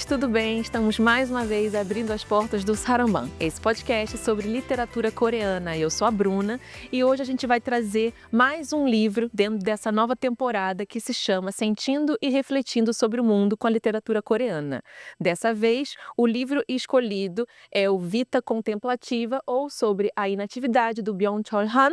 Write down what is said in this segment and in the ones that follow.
gente, tudo bem? Estamos mais uma vez abrindo as portas do Saramban, esse podcast sobre literatura coreana. Eu sou a Bruna e hoje a gente vai trazer mais um livro dentro dessa nova temporada que se chama Sentindo e Refletindo sobre o Mundo com a Literatura Coreana. Dessa vez, o livro escolhido é o Vita Contemplativa, ou sobre a inatividade do Byung-Chul Han,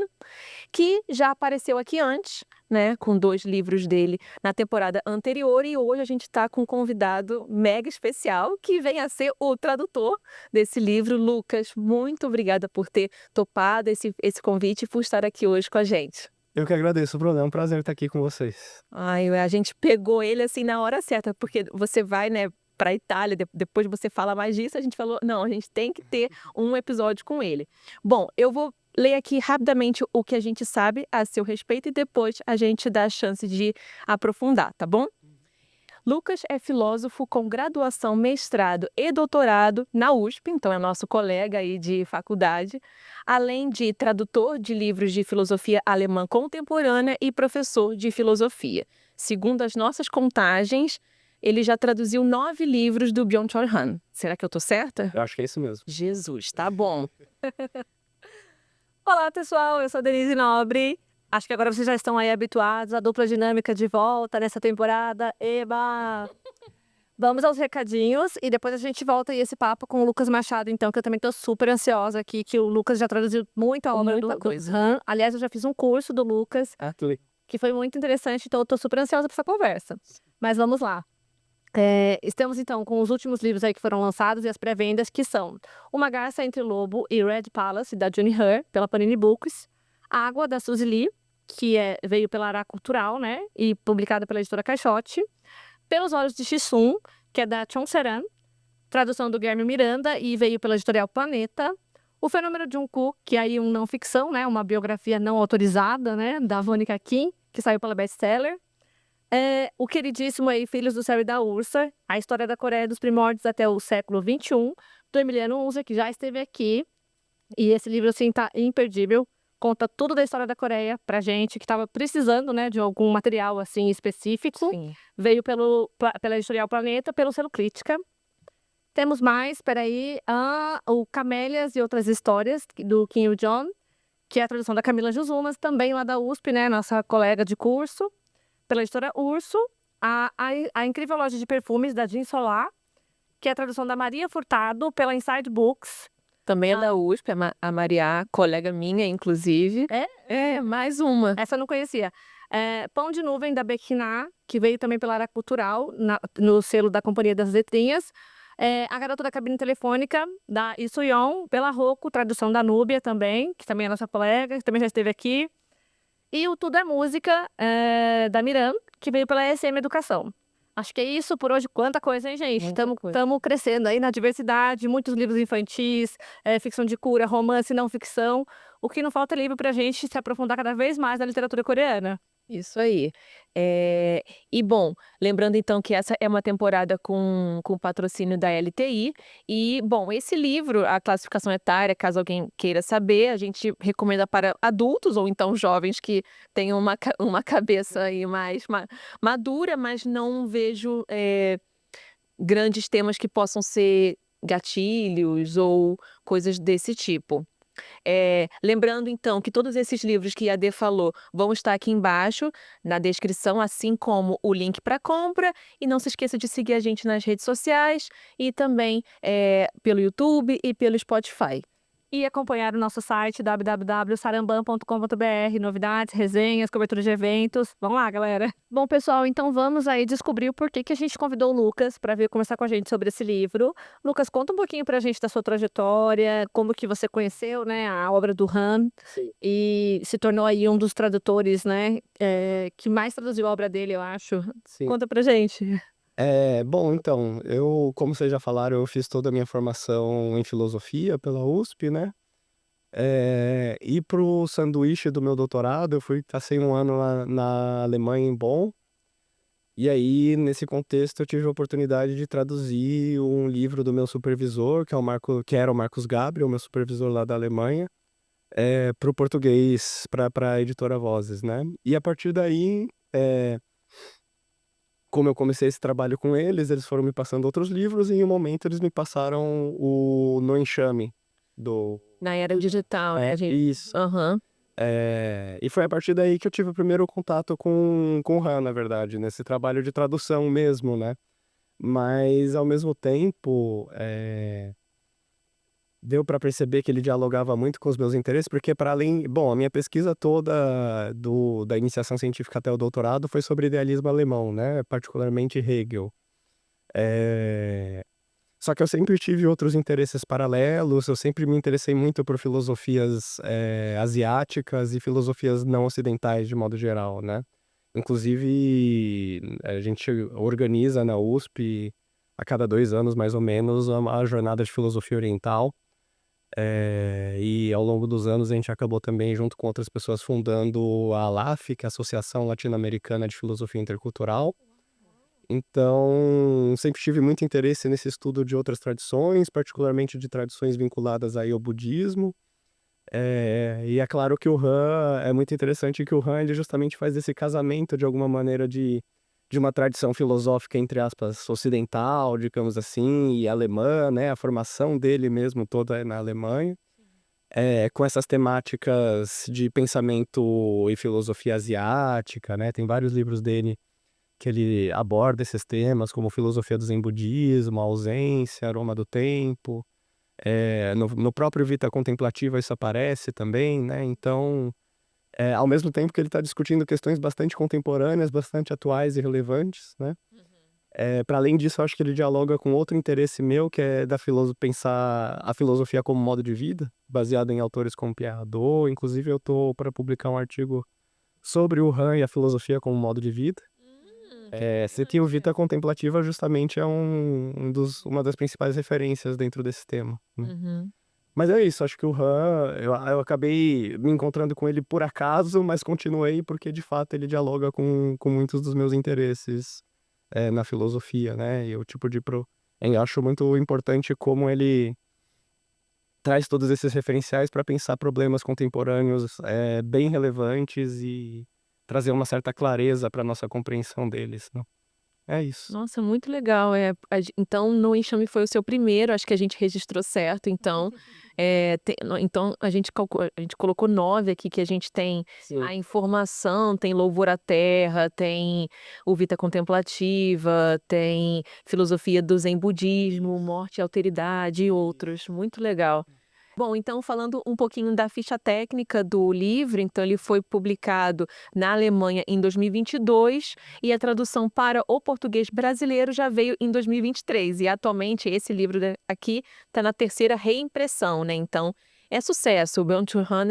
que já apareceu aqui antes, né, com 2 livros dele na temporada anterior, e hoje a gente está com um convidado mega especial, que vem a ser o tradutor desse livro. Lucas, muito obrigada por ter topado esse convite e por estar aqui hoje com a gente. Eu que agradeço, Bruno. É um prazer estar aqui com vocês. Ai, a gente pegou ele assim na hora certa, porque você vai, né, para a Itália, depois você fala mais disso, a gente falou, não, a gente tem que ter um episódio com ele. Bom, eu vou ler aqui rapidamente o que a gente sabe a seu respeito e depois a gente dá a chance de aprofundar, tá bom? Lucas é filósofo com graduação, mestrado e doutorado na USP, então é nosso colega aí de faculdade, além de tradutor de livros de filosofia alemã contemporânea e professor de filosofia. Segundo as nossas contagens, ele já traduziu 9 livros do Byung-Chul Han. Será que eu tô certa? Eu acho que é isso mesmo. Jesus, tá bom. Olá, pessoal, eu sou a Denise Nobre. Acho que agora vocês já estão aí habituados à dupla dinâmica de volta nessa temporada. Eba! Vamos aos recadinhos e depois a gente volta aí esse papo com o Lucas Machado, então, que eu também tô super ansiosa aqui, que o Lucas já traduziu muito a obra do Han. Aliás, eu já fiz um curso do Lucas, que foi muito interessante, então eu tô super ansiosa para essa conversa. Mas vamos lá. Estamos, então, com os últimos livros aí que foram lançados e as pré-vendas, que são Uma Garça Entre Lobo e Red Palace, da Juni Her, pela Panini Books. Água, da Suzy Lee, que veio pela Ará Cultural, né, e publicada pela editora Caixote. Pelos Olhos de Shissun, que é da Chon Seran, tradução do Guilherme Miranda e veio pela editorial Planeta. O Fenômeno Jungkook, que é aí uma não ficção, né, uma biografia não autorizada, né, da Vônica Kim, que saiu pela Bestseller. O queridíssimo aí, Filhos do Céu e da Ursa, a história da Coreia dos primórdios até o século XXI, do Emiliano Unzer, que já esteve aqui. E esse livro, assim, tá imperdível. Conta tudo da história da Coreia pra gente, que tava precisando, né, de algum material, assim, específico. Sim. Veio pela editorial Planeta, pelo selo Crítica. Temos mais, peraí, o Camélias e Outras Histórias, do Kim Yoo-jong, que é a tradução da Camila Jusumas, também lá da USP, né, nossa colega de curso. Pela editora Urso, a Incrível Loja de Perfumes, da Jean Solar, que é a tradução da Maria Furtado, pela Inside Books. Também é da USP, a Maria, colega minha, inclusive. Mais uma. Essa eu não conhecia. Pão de Nuvem, da Bequiná, que veio também pela Ará Cultural, no selo da Companhia das Letrinhas. A Garota da Cabine Telefônica, da Issuyeon, pela Rocco, tradução da Núbia também, que também é nossa colega, que também já esteve aqui. E o Tudo é Música, da Miran, que veio pela SM Educação. Acho que é isso por hoje. Quanta coisa, hein, gente? Estamos crescendo aí na diversidade, muitos livros infantis, ficção de cura, romance, não ficção. O que não falta é livro pra gente se aprofundar cada vez mais na literatura coreana. Isso aí. E bom, lembrando então que essa é uma temporada com patrocínio da LTI. E, bom, esse livro, a classificação etária, caso alguém queira saber, a gente recomenda para adultos ou então jovens que tenham uma cabeça aí mais madura, mas não vejo grandes temas que possam ser gatilhos ou coisas desse tipo. Lembrando, então, que todos esses livros que a Dê falou vão estar aqui embaixo na descrição, assim como o link para compra. E não se esqueça de seguir a gente nas redes sociais e também pelo YouTube e pelo Spotify. E acompanhar o nosso site www.saramban.com.br, novidades, resenhas, cobertura de eventos. Vamos lá, galera! Bom, pessoal, então vamos aí descobrir o porquê que a gente convidou o Lucas para vir conversar com a gente sobre esse livro. Lucas, conta um pouquinho pra gente da sua trajetória, como que você conheceu, né, a obra do Han. Sim. E se tornou aí um dos tradutores, né, que mais traduziu a obra dele, eu acho. Sim. Conta pra gente. Bom, então, como vocês já falaram, eu fiz toda a minha formação em filosofia pela USP, né? E pro sanduíche do meu doutorado, passei um ano lá na Alemanha, em Bonn. E aí, nesse contexto, eu tive a oportunidade de traduzir um livro do meu supervisor, que era o Marcos Gabriel, meu supervisor lá da Alemanha, pro português, pra editora Vozes, né? E a partir daí, como eu comecei esse trabalho com eles foram me passando outros livros e em um momento eles me passaram o No Enxame, do... Na era digital, né, gente? Isso. Aham. E foi a partir daí que eu tive o primeiro contato com o Han, na verdade, nesse trabalho de tradução mesmo, né? Mas, ao mesmo tempo, deu para perceber que ele dialogava muito com os meus interesses, porque para além... Bom, a minha pesquisa toda da iniciação científica até o doutorado foi sobre idealismo alemão, né? Particularmente Hegel. Só que eu sempre tive outros interesses paralelos, eu sempre me interessei muito por filosofias asiáticas e filosofias não ocidentais de modo geral, né? Inclusive, a gente organiza na USP, a cada 2 anos mais ou menos, uma jornada de filosofia oriental. E ao longo dos anos a gente acabou também, junto com outras pessoas, fundando a ALAF, que é a Associação Latino-Americana de Filosofia Intercultural. Então, sempre tive muito interesse nesse estudo de outras tradições, particularmente de tradições vinculadas aí ao budismo. E é claro que o Han, é muito interessante que o Han ele justamente faz esse casamento, de alguma maneira, de uma tradição filosófica, entre aspas, ocidental, digamos assim, e alemã, né? A formação dele mesmo toda é na Alemanha. Com essas temáticas de pensamento e filosofia asiática, né? Tem vários livros dele que ele aborda esses temas, como filosofia do Zen budismo, a ausência, aroma do tempo. No próprio Vita Contemplativa isso aparece também, né? Então, ao mesmo tempo que ele está discutindo questões bastante contemporâneas, bastante atuais e relevantes, né? Para além disso, eu acho que ele dialoga com outro interesse meu, que é pensar a filosofia como modo de vida, baseado em autores como Pierre Hadot. Inclusive, eu estou para publicar um artigo sobre o Han e a filosofia como modo de vida. Você tem o Vita Contemplativa justamente é uma das principais referências dentro desse tema, né? Uhum. Mas é isso, acho que o Han, eu acabei me encontrando com ele por acaso, mas continuei porque de fato ele dialoga com muitos dos meus interesses na filosofia, né? E o tipo eu acho muito importante como ele traz todos esses referenciais para pensar problemas contemporâneos bem relevantes e trazer uma certa clareza para nossa compreensão deles, né? É isso. Nossa, muito legal. Então, No Enxame foi o seu primeiro, acho que a gente registrou certo. Então, então a gente colocou 9 aqui, que a gente tem Sim. a informação, tem Louvor à Terra, tem o Vita Contemplativa, tem Filosofia do Zen Budismo, Morte e Alteridade e outros. Muito legal. Bom, então falando um pouquinho da ficha técnica do livro, então ele foi publicado na Alemanha em 2022 e a tradução para o português brasileiro já veio em 2023. E atualmente esse livro aqui está na 3ª reimpressão, né? Então é sucesso. O Byung Chul Han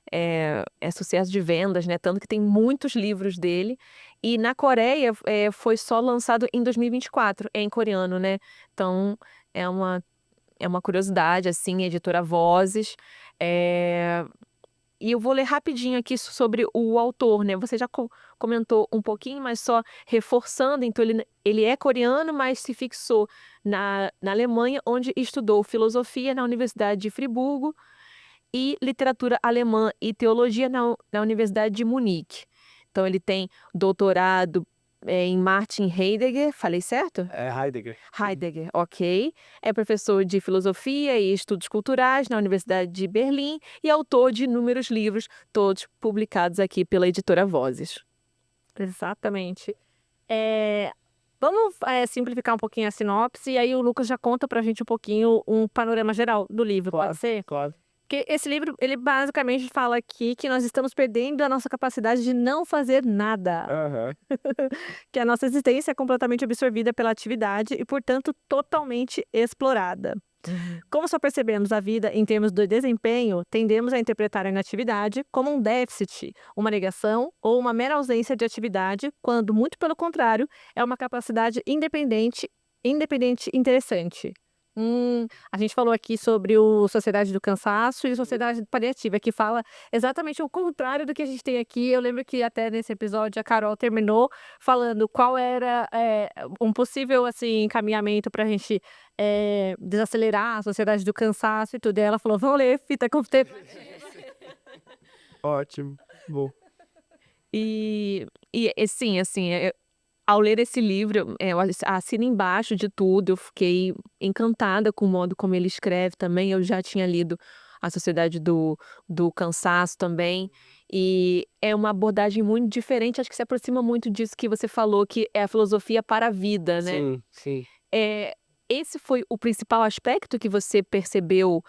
é sucesso de vendas, né? Tanto que tem muitos livros dele. E na Coreia foi só lançado em 2024, em coreano, né? Então é uma curiosidade, assim, editora Vozes. E eu vou ler rapidinho aqui sobre o autor, né? Você já comentou um pouquinho, mas só reforçando. Então, ele é coreano, mas se fixou na Alemanha, onde estudou filosofia na Universidade de Friburgo e literatura alemã e teologia na Universidade de Munique. Então, ele tem doutorado em Martin Heidegger, falei certo? Heidegger. Heidegger, ok. É professor de filosofia e estudos culturais na Universidade de Berlim e autor de inúmeros livros, todos publicados aqui pela editora Vozes. Exatamente. Vamos simplificar um pouquinho a sinopse e aí o Lucas já conta pra gente um pouquinho um panorama geral do livro, pode ser? Claro. Porque esse livro, ele basicamente fala aqui que nós estamos perdendo a nossa capacidade de não fazer nada. Aham. Que a nossa existência é completamente absorvida pela atividade e, portanto, totalmente explorada. Como só percebemos a vida em termos do desempenho, tendemos a interpretar a inatividade como um déficit, uma negação ou uma mera ausência de atividade, quando, muito pelo contrário, é uma capacidade independente interessante. A gente falou aqui sobre o Sociedade do Cansaço e Sociedade Paliativa, que fala exatamente o contrário do que a gente tem aqui. Eu lembro que até nesse episódio a Carol terminou falando qual era um possível assim, encaminhamento para a gente desacelerar a Sociedade do Cansaço e tudo. E ela falou, vamos ler Fita Contemplativa. Ótimo. Bom. Sim, assim, Ao ler esse livro, eu assino embaixo de tudo, eu fiquei encantada com o modo como ele escreve também, eu já tinha lido A Sociedade do Cansaço também, e é uma abordagem muito diferente, acho que se aproxima muito disso que você falou, que é a filosofia para a vida, né. Sim, sim. Eh, Esse foi o principal aspecto que você percebeu,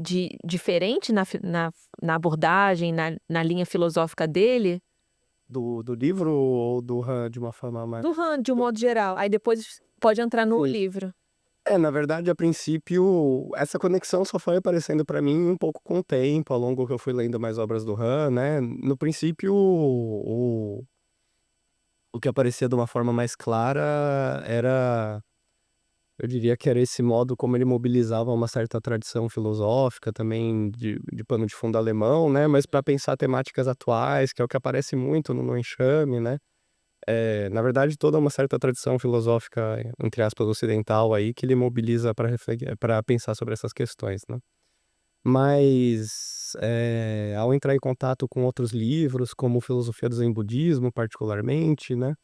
de diferente na abordagem, na linha filosófica dele? Do livro ou do Han de uma forma mais. Do Han, de um modo geral, aí depois pode entrar no Sim. livro. Na verdade, a princípio, essa conexão só foi aparecendo pra mim um pouco com o tempo, ao longo que eu fui lendo mais obras do Han, né. No princípio, o que aparecia de uma forma mais clara era, eu diria que era esse modo como ele mobilizava uma certa tradição filosófica também de pano de fundo alemão, né, mas para pensar temáticas atuais, que é o que aparece muito no Enxame, né. Na verdade, toda uma certa tradição filosófica, entre aspas, ocidental aí, que ele mobiliza para pensar sobre essas questões, né. Mas, ao entrar em contato com outros livros, como Filosofia do Zen Budismo particularmente, né,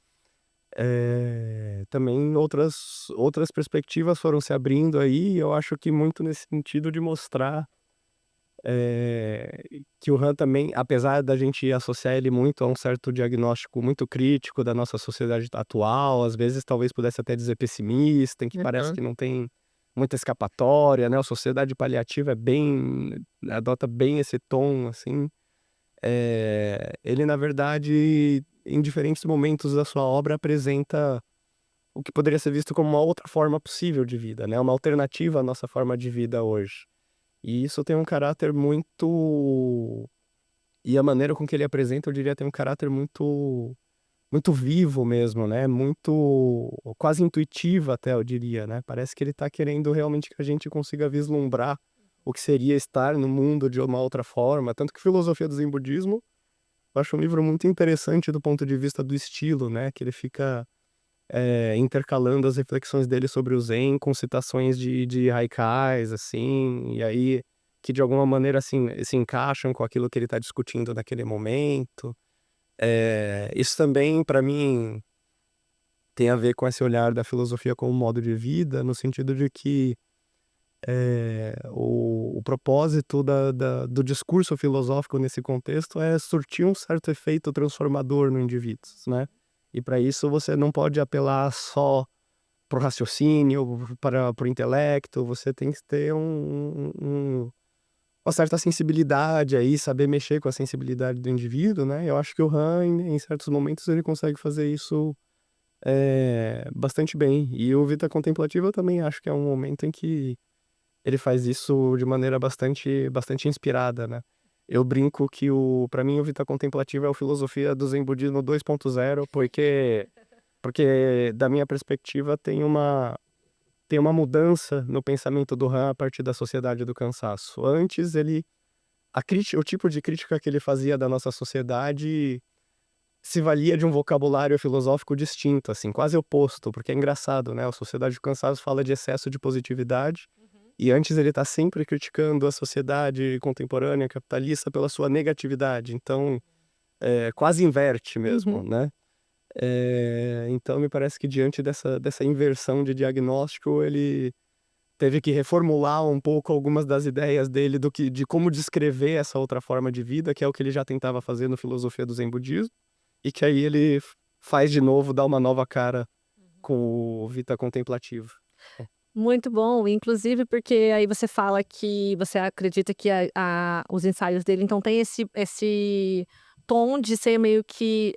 também outras perspectivas foram se abrindo aí, eu acho que muito nesse sentido de mostrar, que o Han também, apesar da gente associar ele muito a um certo diagnóstico muito crítico da nossa sociedade atual, às vezes talvez pudesse até dizer pessimista, em que parece Aham. que não tem muita escapatória, né, a sociedade paliativa é bem, adota bem esse tom, assim. Ele na verdade, em diferentes momentos da sua obra apresenta o que poderia ser visto como uma outra forma possível de vida, né, uma alternativa à nossa forma de vida hoje. E isso tem um caráter muito, e a maneira com que ele apresenta, eu diria, tem um caráter muito vivo mesmo, né, muito quase intuitivo até, eu diria, né. Parece que ele tá querendo realmente que a gente consiga vislumbrar o que seria estar no mundo de uma outra forma, tanto que Filosofia do Zen Budismo, eu acho um livro muito interessante do ponto de vista do estilo, né, que ele fica, intercalando as reflexões dele sobre o Zen com citações de haikais, assim, e aí que de alguma maneira, assim, se encaixam com aquilo que ele está discutindo naquele momento. Isso também para mim tem a ver com esse olhar da filosofia como modo de vida, no sentido de que, o propósito do discurso filosófico nesse contexto é surtir um certo efeito transformador no indivíduo, né. E para isso você não pode apelar só para o raciocínio, para o intelecto, você tem que ter uma certa sensibilidade aí, saber mexer com a sensibilidade do indivíduo, né. Eu acho que o Han em certos momentos ele consegue fazer isso, bastante bem. E o Vita Contemplativa eu também acho que é um momento em que ele faz isso de maneira bastante inspirada, né. Eu brinco que para mim o Vita Contemplativa é o Filosofia do Zen Budismo 2.0, porque da minha perspectiva tem uma mudança no pensamento do Han a partir da Sociedade do Cansaço. Antes ele o tipo de crítica que ele fazia da nossa sociedade se valia de um vocabulário filosófico distinto, assim, quase oposto, porque é engraçado, né, a Sociedade do Cansaço fala de excesso de positividade, e antes ele tá sempre criticando a sociedade contemporânea capitalista pela sua negatividade, então, quase inverte mesmo, Uhum. né. Então me parece que diante dessa inversão de diagnóstico, ele teve que reformular um pouco algumas das ideias dele de como descrever essa outra forma de vida, que é o que ele já tentava fazer no Filosofia do Zen Budismo, e que aí ele faz de novo, dá uma nova cara com o Vita Contemplativo. Muito bom, inclusive porque aí você fala que você acredita que os ensaios dele, então, tem esse tom de ser meio que,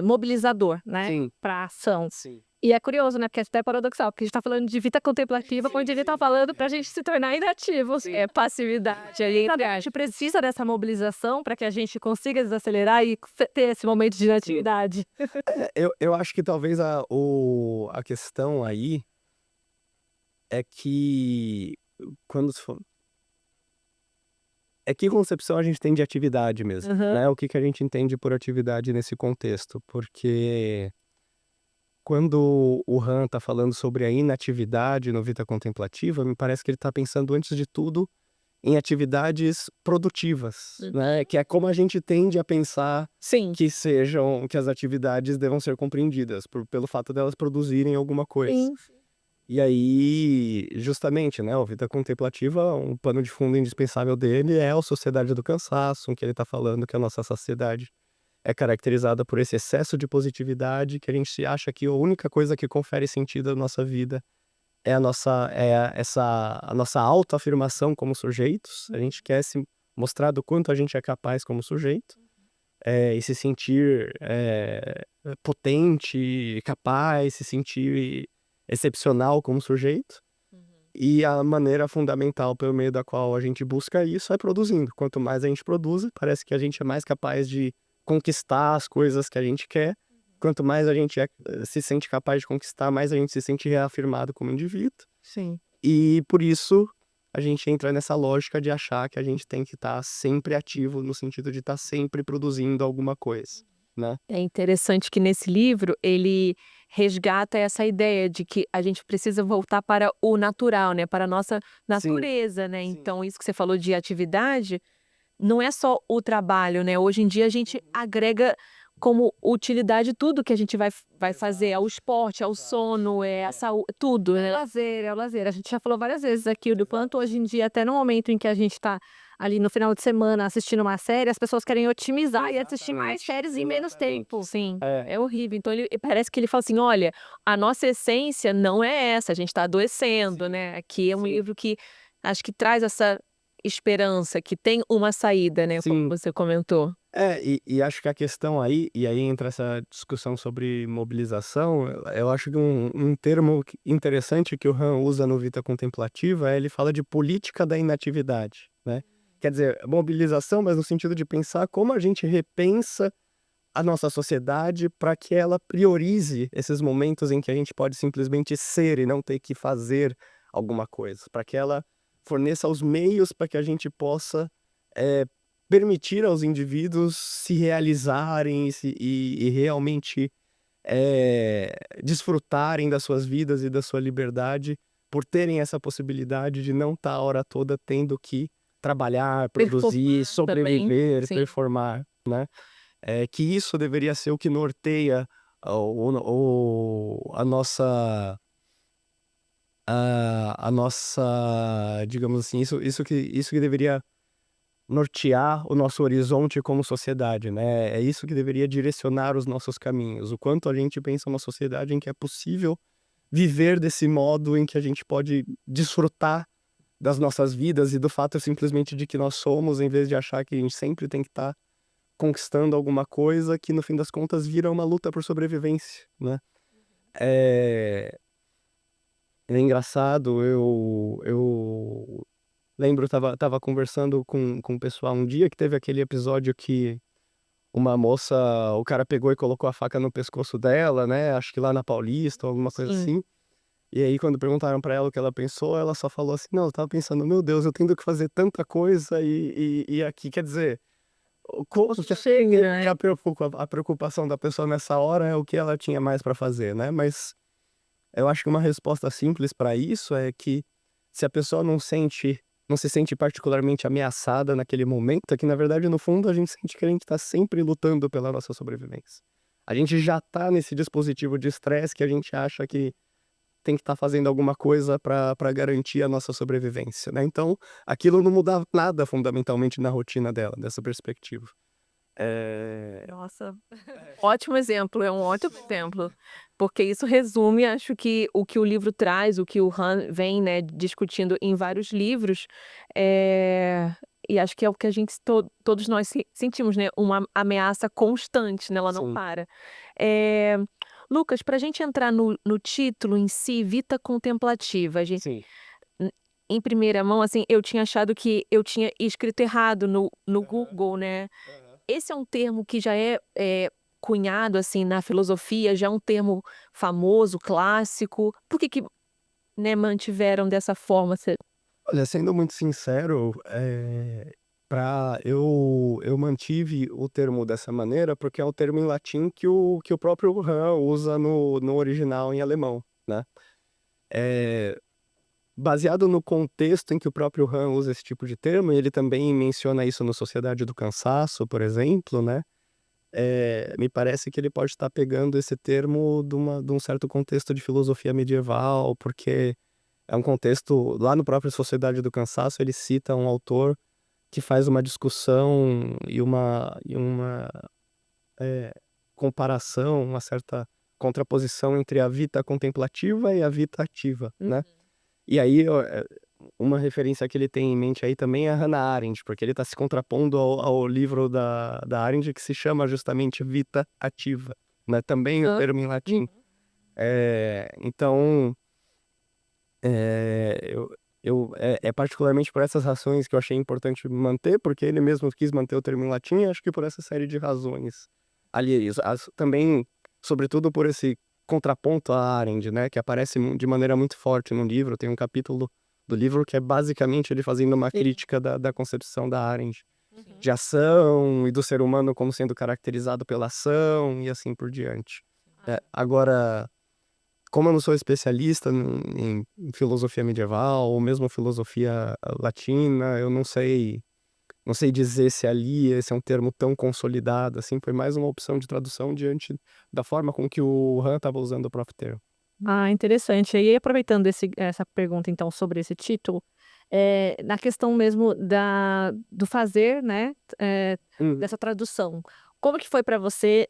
mobilizador, né, Sim, pra ação. sim. E é curioso, né, porque é até paradoxal, porque a gente tá falando de vida contemplativa, Sim, onde ele tá sim. falando pra gente se tornar inativos, Sim. é passividade ali. Sabe, a gente precisa dessa mobilização pra que a gente consiga desacelerar e ter esse momento de Sim. inatividade. Eu acho que talvez a questão aí é que quando se for que concepção a gente tem de atividade mesmo, Aham. né, o que que a gente entende por atividade nesse contexto, porque quando o Han tá falando sobre a inatividade no Vita Contemplativa, me parece que ele tá pensando antes de tudo em atividades produtivas, né? Que é como a gente tende a pensar Sim. que as atividades devam ser compreendidas, pelo fato delas produzirem alguma coisa. Sim. E aí, justamente, né, o Vida Contemplativa, um pano de fundo indispensável dele é a Sociedade do Cansaço, em que ele está falando que a nossa sociedade é caracterizada por esse excesso de positividade, que a gente acha que a única coisa que confere sentido à nossa vida é a nossa autoafirmação como sujeitos. A gente quer se mostrar do quanto a gente é capaz como sujeito, e se sentir potente, capaz, se sentir excepcional como sujeito. E a maneira fundamental pelo meio da qual a gente busca isso é produzindo. Quanto mais a gente produz, parece que a gente é mais capaz de conquistar as coisas que a gente quer. Quanto mais a gente se sente capaz de conquistar, mais a gente se sente reafirmado como indivíduo. Sim. E por isso a gente entra nessa lógica de achar que a gente tem que estar sempre ativo, no sentido de estar sempre produzindo alguma coisa, né? É interessante que nesse livro ele resgata essa ideia de que a gente precisa voltar para o natural, né, para a nossa natureza, né. sim. Então isso que você falou de atividade, não é só o trabalho, né, hoje em dia a gente agrega como utilidade tudo que a gente vai fazer, ao esporte, ao sono, a saúde, tudo, né. É o lazer. A gente já falou várias vezes aqui do quanto hoje em dia, até no momento em que a gente está ali no final de semana assistindo uma série, as pessoas querem otimizar e assistir mais séries em menos tempo. Sim, é horrível. Então ele parece que ele fala assim: "Olha, a nossa essência não é essa, a gente está adoecendo", né. Aqui é um livro que acho que traz essa esperança, que tem uma saída, né, como Sim. você comentou. E acho que a questão aí, e aí entra essa discussão sobre mobilização, eu acho que um termo interessante que o Han usa no Vita Contemplativa ele fala de política da inatividade, né? Quer dizer, mobilização, mas no sentido de pensar como a gente repensa a nossa sociedade para que ela priorize esses momentos em que a gente pode simplesmente ser e não ter que fazer alguma coisa, para que ela forneça os meios para que a gente possa eh, permitir aos indivíduos se realizarem e realmente desfrutarem das suas vidas e da sua liberdade por terem essa possibilidade de não estar a hora toda tendo que trabalhar, Performar produzir, também, sobreviver, sim. performar, né? Que isso deveria ser o que norteia a nossa, digamos assim, isso que deveria nortear o nosso horizonte como sociedade, né? É isso que deveria direcionar os nossos caminhos. O quanto a gente pensa uma sociedade em que é possível viver desse modo em que a gente pode desfrutar das nossas vidas e do fato simplesmente de que nós somos, em vez de achar que a gente sempre tem que estar conquistando alguma coisa que no fim das contas vira uma luta por sobrevivência, né? É, é engraçado, eu lembro, tava conversando com o pessoal um dia que teve aquele episódio que uma moça, o cara pegou e colocou a faca no pescoço dela, né? Acho que lá na Paulista, ou alguma coisa Sim. assim. E aí, quando perguntaram pra ela o que ela pensou, ela só falou assim: Não, eu tava pensando, meu Deus, eu tendo que fazer tanta coisa e aqui, quer dizer, você chega, e a preocupação da pessoa nessa hora é o que ela tinha mais pra fazer, né? Mas eu acho que uma resposta simples pra isso é que se a pessoa não se sente particularmente ameaçada naquele momento, é que na verdade no fundo a gente sente que a gente tá sempre lutando pela nossa sobrevivência. A gente já tá nesse dispositivo de estresse que a gente acha que tem que estar fazendo alguma coisa para garantir a nossa sobrevivência, né? Então, aquilo não muda nada fundamentalmente na rotina dela, dessa perspectiva. Nossa, ótimo exemplo, é um ótimo exemplo, porque isso resume, acho que o livro traz, o que o Han vem, né, discutindo em vários livros, e acho que é o que a gente todos nós sentimos, né, uma ameaça constante, né, ela não Sim. para. Eh, Lucas, para a gente entrar no título em si, Vita Contemplativa, a gente Sim. em primeira mão, assim, eu tinha achado que eu tinha escrito errado no Google, né. Esse é um termo que já é cunhado, assim, na filosofia, já é um termo famoso, clássico. Por que, né, mantiveram dessa forma? Você Olha, sendo muito sincero, eu mantive o termo dessa maneira, porque é um termo em latim que o próprio Han usa no original em alemão, né. Eh baseado no contexto em que o próprio Han usa esse tipo de termo, e ele também menciona isso no Sociedade do Cansaço, por exemplo, né? Me parece que ele pode estar pegando esse termo de um certo contexto de filosofia medieval, porque é um contexto, lá no próprio Sociedade do Cansaço, ele cita um autor que faz uma discussão e uma comparação, uma certa contraposição entre a vita contemplativa e a vita ativa, né? E aí, uma referência que ele tem em mente aí também é a Hannah Arendt, porque ele está se contrapondo ao livro da Arendt que se chama justamente Vita Ativa, né? Também o Hã? termo em latim. Então, é particularmente por essas razões que eu achei importante manter, porque ele mesmo quis manter o termo em latim, e acho que por essa série de razões alheias. Também, sobretudo por esse contraponto à Arendt, né, que aparece de maneira muito forte no livro. Tem um capítulo do livro que é basicamente ele fazendo uma Sim. crítica da concepção da Arendt, Uhum. de ação e do ser humano como sendo caracterizado pela ação e assim por diante. Agora, como eu não sou especialista em filosofia medieval ou mesmo filosofia latina, eu não sei dizer se ali esse é um termo tão consolidado, assim. Foi mais uma opção de tradução diante da forma com que o Han estava usando o próprio termo. Ah, interessante. E aí, aproveitando essa pergunta, então, sobre esse título, na questão mesmo do fazer, né, Uhum. dessa tradução. Como que foi para você,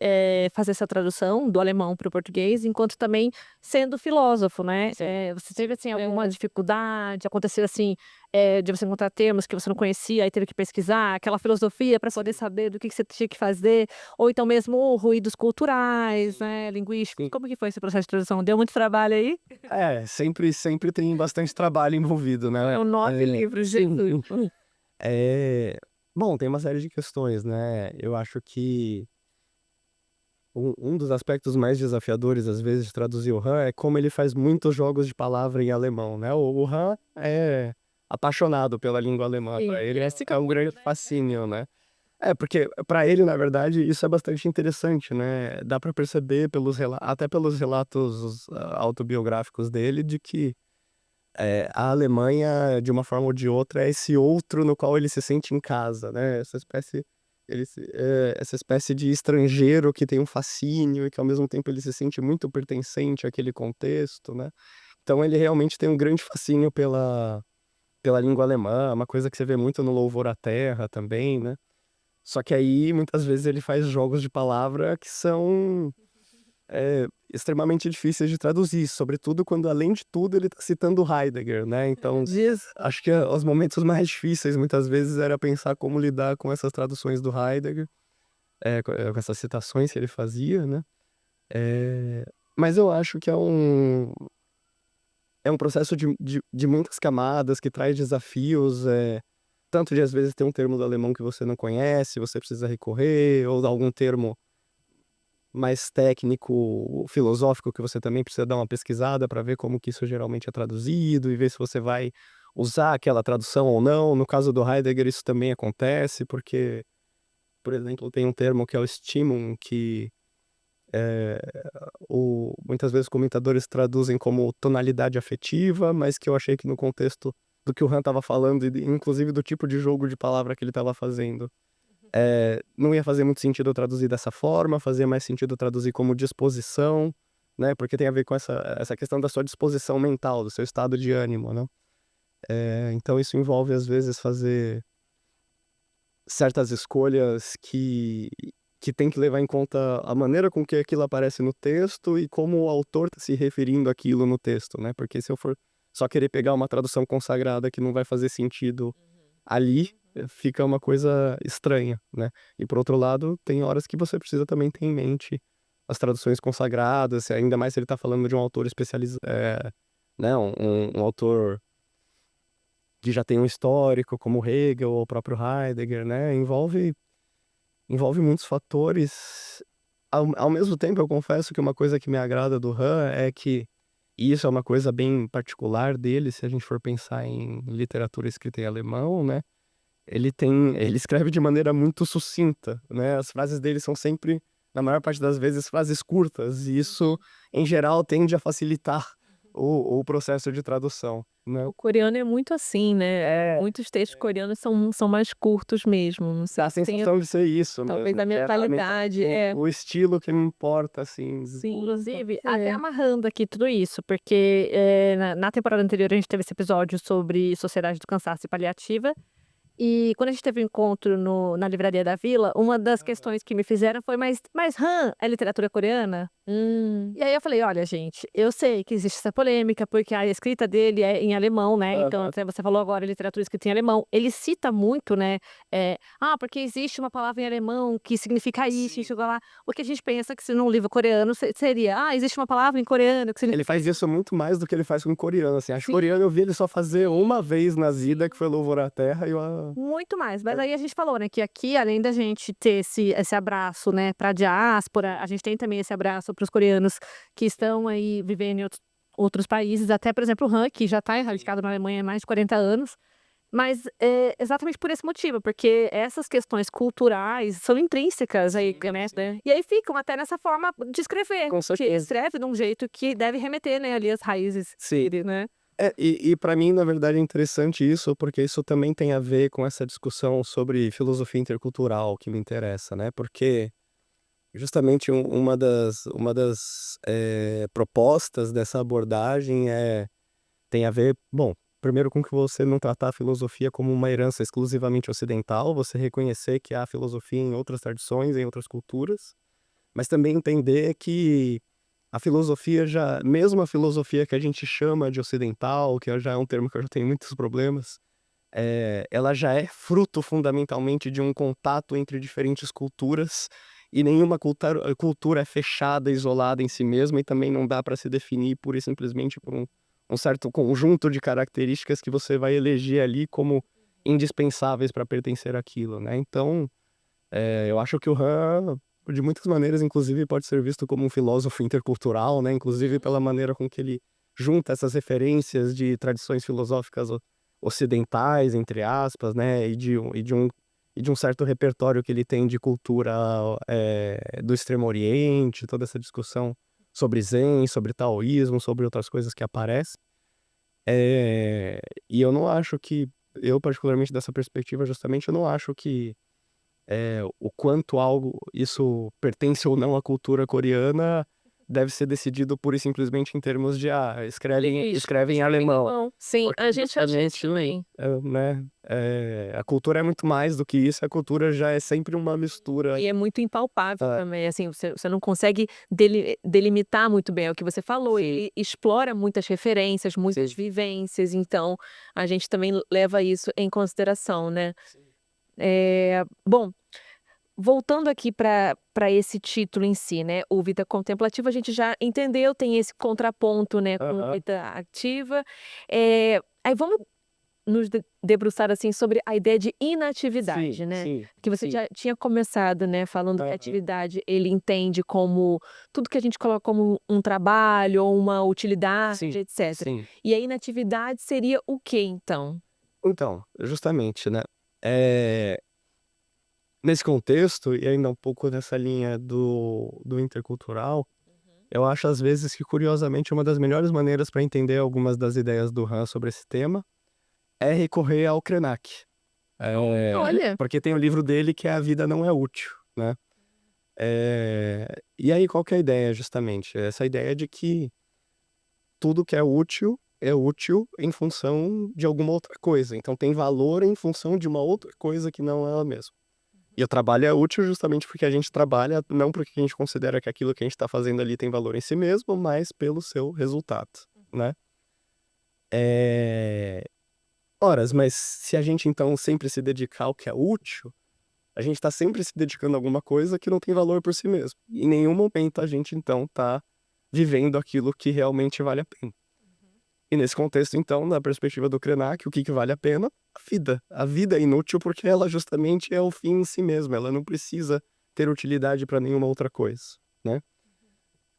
fazer essa tradução do alemão para o português, enquanto também sendo filósofo, né? Você teve, assim, alguma dificuldade? Aconteceu, assim, de você encontrar termos que você não conhecia, aí teve que pesquisar, aquela filosofia para poder saber do que você tinha que fazer, ou então mesmo ruídos culturais, né, linguísticos. Sim. Como que foi esse processo de tradução? Deu muito trabalho aí? Sempre tem bastante trabalho envolvido, né? É 9 livros, Sim. Jesus. Bom, tem uma série de questões, né? Eu acho que um dos aspectos mais desafiadores, às vezes, de traduzir o Han é como ele faz muitos jogos de palavra em alemão, né? O Han é apaixonado pela língua alemã. Sim. Para ele é um grande fascínio, né? Porque para ele, na verdade, isso é bastante interessante, né? Dá para perceber até pelos relatos autobiográficos dele, de que a Alemanha, de uma forma ou de outra, é esse outro no qual ele se sente em casa, né? Essa espécie de estrangeiro que tem um fascínio e que ao mesmo tempo ele se sente muito pertencente àquele contexto, né? Então ele realmente tem um grande fascínio pela língua alemã, uma coisa que você vê muito no Louvor à Terra também, né? Só que aí, muitas vezes, ele faz jogos de palavra que são extremamente difíceis de traduzir, sobretudo quando, além de tudo, ele tá citando Heidegger, né? Então, Diz. acho que os momentos mais difíceis, muitas vezes, era pensar como lidar com essas traduções do Heidegger, com essas citações que ele fazia, né? Mas eu acho que é um processo de muitas camadas, que traz desafios, tanto de, às vezes, ter um termo do alemão que você não conhece, você precisa recorrer, ou algum termo mais técnico, filosófico, que você também precisa dar uma pesquisada para ver como que isso geralmente é traduzido e ver se você vai usar aquela tradução ou não. No caso do Heidegger, isso também acontece, porque, por exemplo, tem um termo que é o Stimmung, que muitas vezes comentadores traduzem como tonalidade afetiva, mas que eu achei que no contexto do que o Han estava falando, e inclusive do tipo de jogo de palavra que ele estava fazendo, não ia fazer muito sentido eu traduzir dessa forma, fazia mais sentido eu traduzir como disposição, né? Porque tem a ver com essa questão da sua disposição mental, do seu estado de ânimo, né? Então isso envolve, às vezes, fazer certas escolhas que tem que levar em conta a maneira com que aquilo aparece no texto e como o autor está se referindo àquilo no texto, né? Porque se eu for só querer pegar uma tradução consagrada que não vai fazer sentido ali, fica uma coisa estranha, né? E por outro lado, tem horas que você precisa também ter em mente as traduções consagradas, ainda mais se ele está falando de um autor especializado, né? Um autor que já tem um histórico, como Hegel ou o próprio Heidegger, né? Envolve muitos fatores. Ao mesmo tempo, eu confesso que uma coisa que me agrada do Han é que, e isso é uma coisa bem particular dele, se a gente for pensar em literatura escrita em alemão, né? Ele escreve de maneira muito sucinta, né? As frases dele são sempre, na maior parte das vezes, frases curtas, e isso, em geral, tende a facilitar o processo de tradução, né. O coreano é muito assim, né, É, muitos textos coreanos são mais curtos mesmo, não sei dá a se tem sensação de ser isso talvez mesmo, a que é a mentalidade. É, o estilo que me importa, assim. sim, Inclusive, pode até ser. amarrando aqui tudo isso, porque, na temporada anterior a gente teve esse episódio sobre Sociedade do Cansaço e Paliativa, e quando a gente teve o encontro na livraria da vila, uma das Aham. questões que me fizeram foi: "Mas Han é literatura coreana?" Hum, E aí eu falei: "Olha gente, eu sei que existe essa polêmica, porque a escrita dele é em alemão, né, então Aham. até você falou agora literatura escrita em alemão". Ele cita muito, né, porque existe uma palavra em alemão que significa isso, Sim. isso, lá". O que a gente pensa que se num livro coreano seria: "Ah, existe uma palavra em coreano que Ele significa faz isso muito mais do que ele faz com o coreano, assim. Acho que o sim, coreano eu vi ele só fazer uma vez na vida, que sim". foi Louvor à Terra e o Muito mais, mas aí a gente falou, né, que aqui além da gente ter esse abraço, né, pra diáspora, a gente tem também esse abraço para os coreanos que estão aí vivendo em outros países, até por exemplo o Han, que já está Sim. radicado na Alemanha há mais de 40 anos, mas, exatamente por esse motivo, porque essas questões culturais são intrínsecas aí, Sim, sim. né, e aí ficam até nessa forma de escrever, Com que certeza. escreve de um jeito que deve remeter, né, ali às raízes Sim. dele, né. É, e pra mim, na verdade, é interessante isso, porque isso também tem a ver com essa discussão sobre filosofia intercultural que me interessa, né, porque justamente uma das propostas dessa abordagem tem a ver, bom, primeiro com que você não tratar a filosofia como uma herança exclusivamente ocidental, você reconhecer que há filosofia em outras tradições, em outras culturas, mas também entender que a filosofia já mesmo a filosofia que a gente chama de ocidental, que já é um termo que eu já tenho muitos problemas, ela já é fruto fundamentalmente de um contato entre diferentes culturas, e nenhuma cultura é fechada, isolada em si mesma, e também não dá para se definir pura e simplesmente por um certo conjunto de características que você vai eleger ali como indispensáveis para pertencer àquilo, né. Então, eu acho que o Han, de muitas maneiras, inclusive, pode ser visto como um filósofo intercultural, né, inclusive pela maneira com que ele junta essas referências de tradições filosóficas ocidentais, entre aspas, né, e de um certo repertório que ele tem de cultura, do Extremo Oriente, toda essa discussão sobre Zen, sobre taoísmo, sobre outras coisas que aparecem. E eu não acho que eu particularmente dessa perspectiva, justamente, eu não acho que o quanto algo isso pertence ou não à cultura coreana, deve ser decidido pura e simplesmente em termos de, Isso, escreve em alemão, bom, sim, porque a gente também. né, a cultura é muito mais do que isso, a cultura já é sempre uma mistura. E é muito impalpável Hã, também, assim, você não consegue delimitar muito bem, é o que você falou, sim, ele explora muitas referências, muitas sim, vivências, então a gente também leva isso em consideração, né. sim. Bom, voltando aqui para esse título em si, né, o Vida Contemplativa a gente já entendeu, tem esse contraponto, né, com Aham. Vida Ativa, aí vamos nos debruçar, assim, sobre a ideia de Sim, inatividade, né, sim, que você sim. já tinha começado, né, falando que a Aham. atividade ele entende como tudo que a gente coloca como um trabalho ou uma Sim, utilidade, etcétera. sim. E a inatividade seria o quê então? Então, justamente, né, eh, nesse contexto, e ainda um pouco nessa linha do intercultural, eu acho às vezes que curiosamente uma das melhores maneiras para entender algumas das ideias do Han sobre esse tema, é recorrer ao Krenak. Olha, Porque tem o livro dele que é A Vida Não É Útil, né. E aí qual que é a ideia justamente? Essa ideia de que tudo que é útil em função de alguma outra coisa, então tem valor em função de uma outra coisa que não ela mesma. E o trabalho é útil justamente porque a gente trabalha não porque a gente considera que aquilo que a gente está fazendo ali tem valor em si mesmo, mas pelo seu resultado, né. Eh, mas se a gente então sempre se dedicar ao que é útil, a gente está sempre se dedicando a alguma coisa que não tem valor por si mesmo. E em nenhum momento a gente então está vivendo aquilo que realmente vale a pena. E nesse contexto então, na perspectiva do Krenak, o que que vale a pena? A vida. A vida é inútil porque ela justamente é o fim em si mesma, ela não precisa ter utilidade para nenhuma outra coisa, né.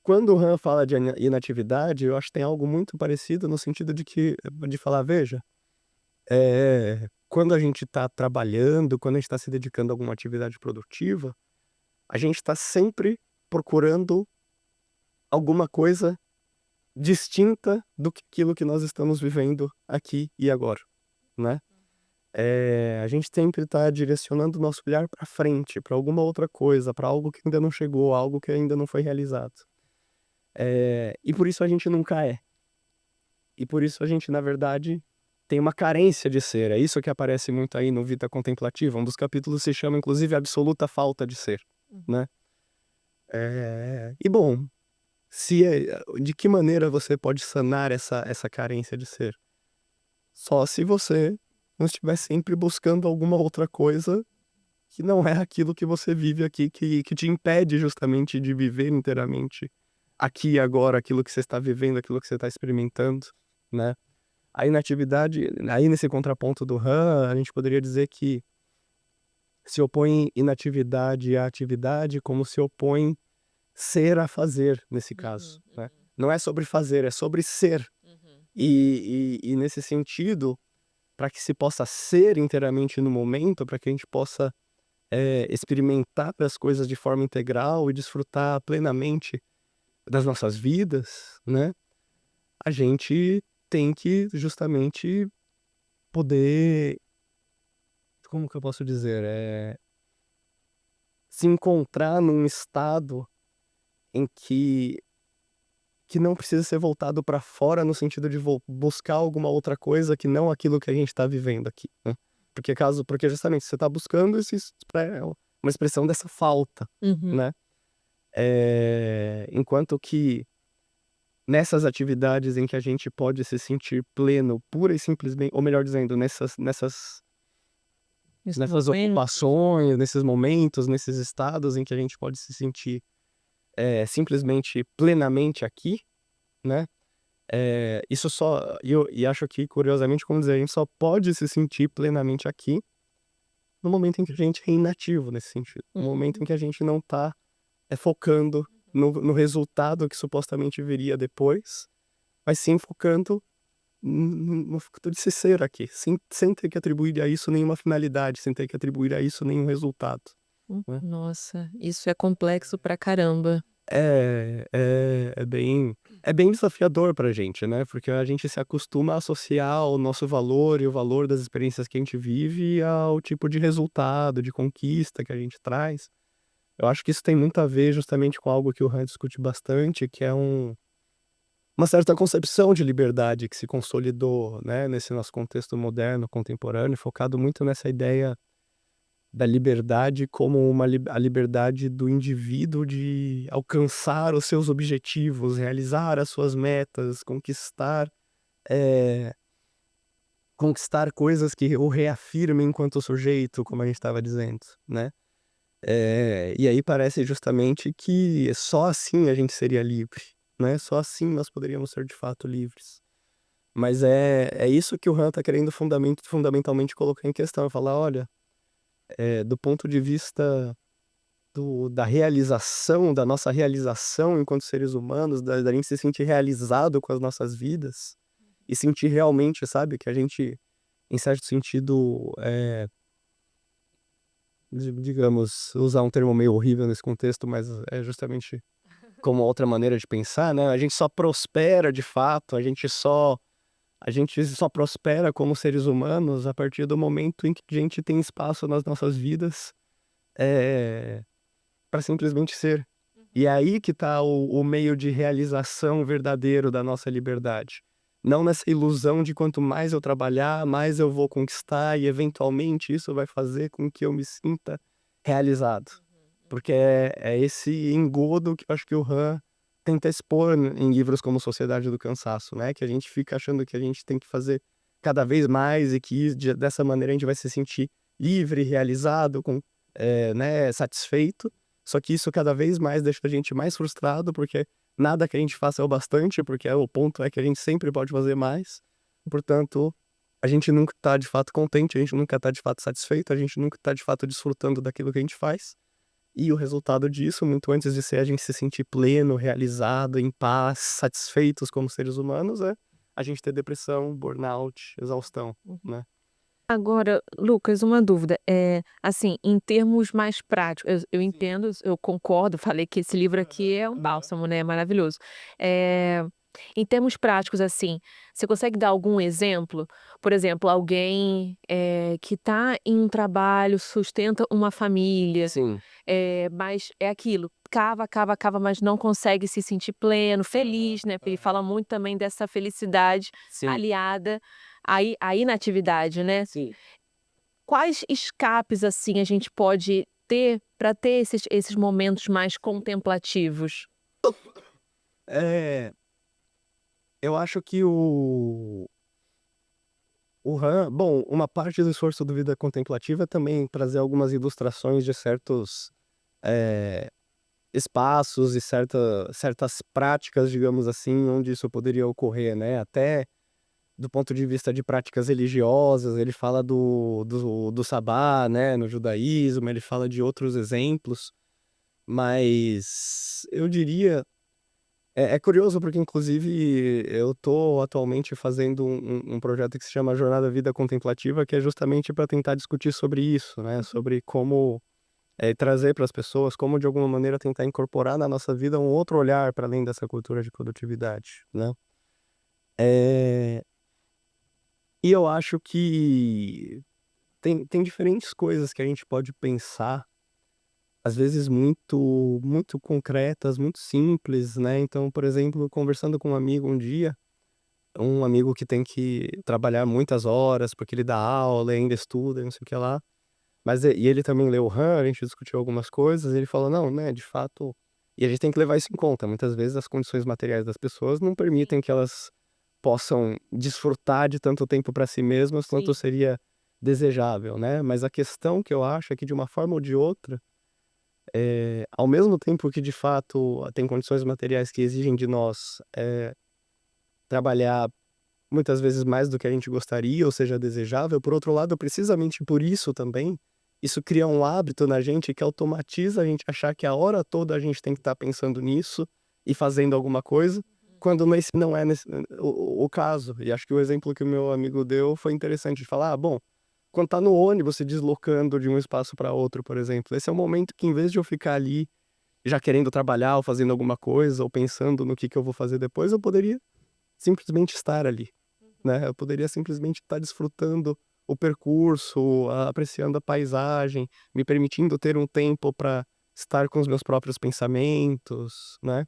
Quando o Han fala de inatividade, eu acho que tem algo muito parecido no sentido de falar: "Veja, quando a gente está trabalhando, quando a gente está se dedicando a alguma atividade produtiva, a gente está sempre procurando alguma coisa distinta do que aquilo que nós estamos vivendo aqui e agora, né? A gente sempre está direcionando o nosso olhar para frente, para alguma outra coisa, para algo que ainda não chegou, algo que ainda não foi realizado. E por isso a gente nunca é. E por isso a gente, na verdade, tem uma carência de ser. É isso que aparece muito aí no Vida Contemplativa. Um dos capítulos se chama, inclusive, Absoluta Falta de Ser, né? E bom, de que maneira você pode sanar essa carência de ser? Só se você não estiver sempre buscando alguma outra coisa que não é aquilo que você vive aqui, que te impede justamente de viver inteiramente aqui e agora, aquilo que você está vivendo, aquilo que você está experimentando, né? Aí nesse contraponto do Han, a gente poderia dizer que se opõe inatividade à atividade como se opõe ser a fazer, nesse caso, né? Não é sobre fazer, é sobre ser. E nesse sentido, para que se possa ser inteiramente no momento, para que a gente possa experimentar as coisas de forma integral e desfrutar plenamente das nossas vidas, né? A gente tem que justamente poder, como que eu posso dizer, se encontrar num estado em que não precisa ser voltado para fora no sentido de buscar alguma outra coisa que não aquilo que a gente está vivendo aqui, né? Porque justamente você está buscando é uma expressão dessa falta, né? Enquanto que nessas atividades em que a gente pode se sentir pleno, pura e simplesmente, ou melhor dizendo, nessas ocupações, nesses momentos, nesses estados em que a gente pode se sentir simplesmente plenamente aqui, né? Isso só. E acho que, curiosamente, como dizer, a gente só pode se sentir plenamente aqui no momento em que a gente é inativo nesse sentido. No momento em que a gente não tá focando no resultado que supostamente viria depois, mas sim focando no fato de se ser aqui, sem ter que atribuir a isso nenhuma finalidade, sem ter que atribuir a isso nenhum resultado, né? Nossa, isso é complexo pra caramba. É bem desafiador pra gente, né? Porque a gente se acostuma a associar o nosso valor e o valor das experiências que a gente vive ao tipo de resultado, de conquista que a gente traz. Eu acho que isso tem muito a ver justamente com algo que o Han discute bastante, que é uma certa concepção de liberdade que se consolidou, né, nesse nosso contexto moderno, contemporâneo, focado muito nessa ideia da liberdade como a liberdade do indivíduo de alcançar os seus objetivos, realizar as suas metas, eh, conquistar coisas que o reafirmem enquanto sujeito, como a gente estava dizendo, né? E aí parece justamente que só assim a gente seria livre, né? Só assim nós poderíamos ser de fato livres. Mas é isso que o Han tá querendo fundamentalmente colocar em questão, falar, olha, do ponto de vista da realização, da nossa realização enquanto seres humanos, da gente se sentir realizado com as nossas vidas e sentir realmente, sabe, que a gente, em certo sentido, digamos, usar um termo meio horrível nesse contexto, mas é justamente como outra maneira de pensar, né? A gente só prospera de fato, a gente só prospera como seres humanos a partir do momento em que a gente tem espaço nas nossas vidas para simplesmente ser. E é aí que está o meio de realização verdadeiro da nossa liberdade. Não nessa ilusão de quanto mais eu trabalhar, mais eu vou conquistar e eventualmente isso vai fazer com que eu me sinta realizado. Porque é esse engodo que eu acho que o Han tenta expor em livros como Sociedade do Cansaço, né? Que a gente fica achando que a gente tem que fazer cada vez mais e que dessa maneira a gente vai se sentir livre, realizado, né, satisfeito. Só que isso cada vez mais deixa a gente mais frustrado, porque nada que a gente faça é o bastante, porque o ponto é que a gente sempre pode fazer mais. Portanto, a gente nunca tá de fato contente, a gente nunca tá de fato satisfeito, a gente nunca tá de fato desfrutando daquilo que a gente faz. E o resultado disso, muito antes de ser a gente se sentir pleno, realizado, em paz, satisfeitos como seres humanos, é a gente ter depressão, burnout, exaustão, né? Agora, Lucas, uma dúvida. Assim, em termos mais práticos, eu entendo, eu concordo, falei que esse livro aqui é um bálsamo, né? Maravilhoso. Em termos práticos, assim, você consegue dar algum exemplo? Por exemplo, alguém, que está em um trabalho, sustenta uma família, Sim, mas é aquilo, cava, cava, cava, mas não consegue se sentir pleno, feliz, né, porque ele fala muito também dessa felicidade sim, aliada à inatividade, né. sim. Quais escapes, assim, a gente pode ter para ter esses momentos mais contemplativos? É, eu acho que o Han bom, uma parte do esforço do Vida Contemplativa é também trazer algumas ilustrações de certos, eh, espaços e certas práticas, digamos assim, onde isso poderia ocorrer, né, até do ponto de vista de práticas religiosas, ele fala do sabá, né, no judaísmo, ele fala de outros exemplos, mas eu diria é curioso porque inclusive eu tô atualmente fazendo um projeto que se chama Jornada Vida Contemplativa, que é justamente para tentar discutir sobre isso, né, sobre como, trazer para as pessoas, como de alguma maneira tentar incorporar na nossa vida um outro olhar para além dessa cultura de produtividade, né. Eh, e eu acho que tem diferentes coisas que a gente pode pensar, às vezes muito concretas, muito simples, né, então, por exemplo, conversando com um amigo um dia. Um amigo que tem que trabalhar muitas horas, porque ele dá aula e ainda estuda e não sei o que lá. Mas ele também leu o Han, a gente discutiu algumas coisas, e ele falou: "Não, né, de fato". E a gente tem que levar isso em conta, muitas vezes as condições materiais das pessoas não permitem que elas possam desfrutar de tanto tempo para si mesmas quanto Sim. seria desejável, né. Mas a questão que eu acho é que de uma forma ou de outra, ao mesmo tempo que de fato tem condições materiais que exigem de nós, trabalhar muitas vezes mais do que a gente gostaria ou seja desejável, por outro lado, precisamente por isso também, isso cria um hábito na gente que automatiza a gente achar que a hora toda a gente tem que estar pensando nisso e fazendo alguma coisa, quando esse não é o caso. E acho que o exemplo que o meu amigo deu foi interessante de falar: "Ah, bom, quando tá no ônibus se deslocando de um espaço para outro, por exemplo, esse é o momento que em vez de eu ficar ali já querendo trabalhar ou fazendo alguma coisa ou pensando no que eu vou fazer depois, eu poderia simplesmente estar ali". Né, eu poderia simplesmente estar desfrutando o percurso, apreciando a paisagem, me permitindo ter um tempo para estar com os meus próprios pensamentos, né.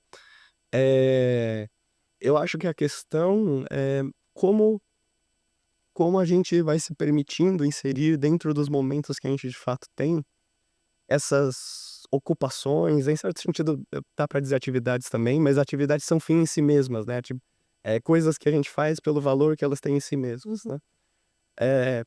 Eh, eu acho que a questão é como como a gente vai se permitindo inserir dentro dos momentos que a gente de fato tem, essas ocupações, em certo sentido, dá para dizer atividades também, mas atividades são fim em si mesmas, né, tipo, coisas que a gente faz pelo valor que elas têm em si mesmas, né.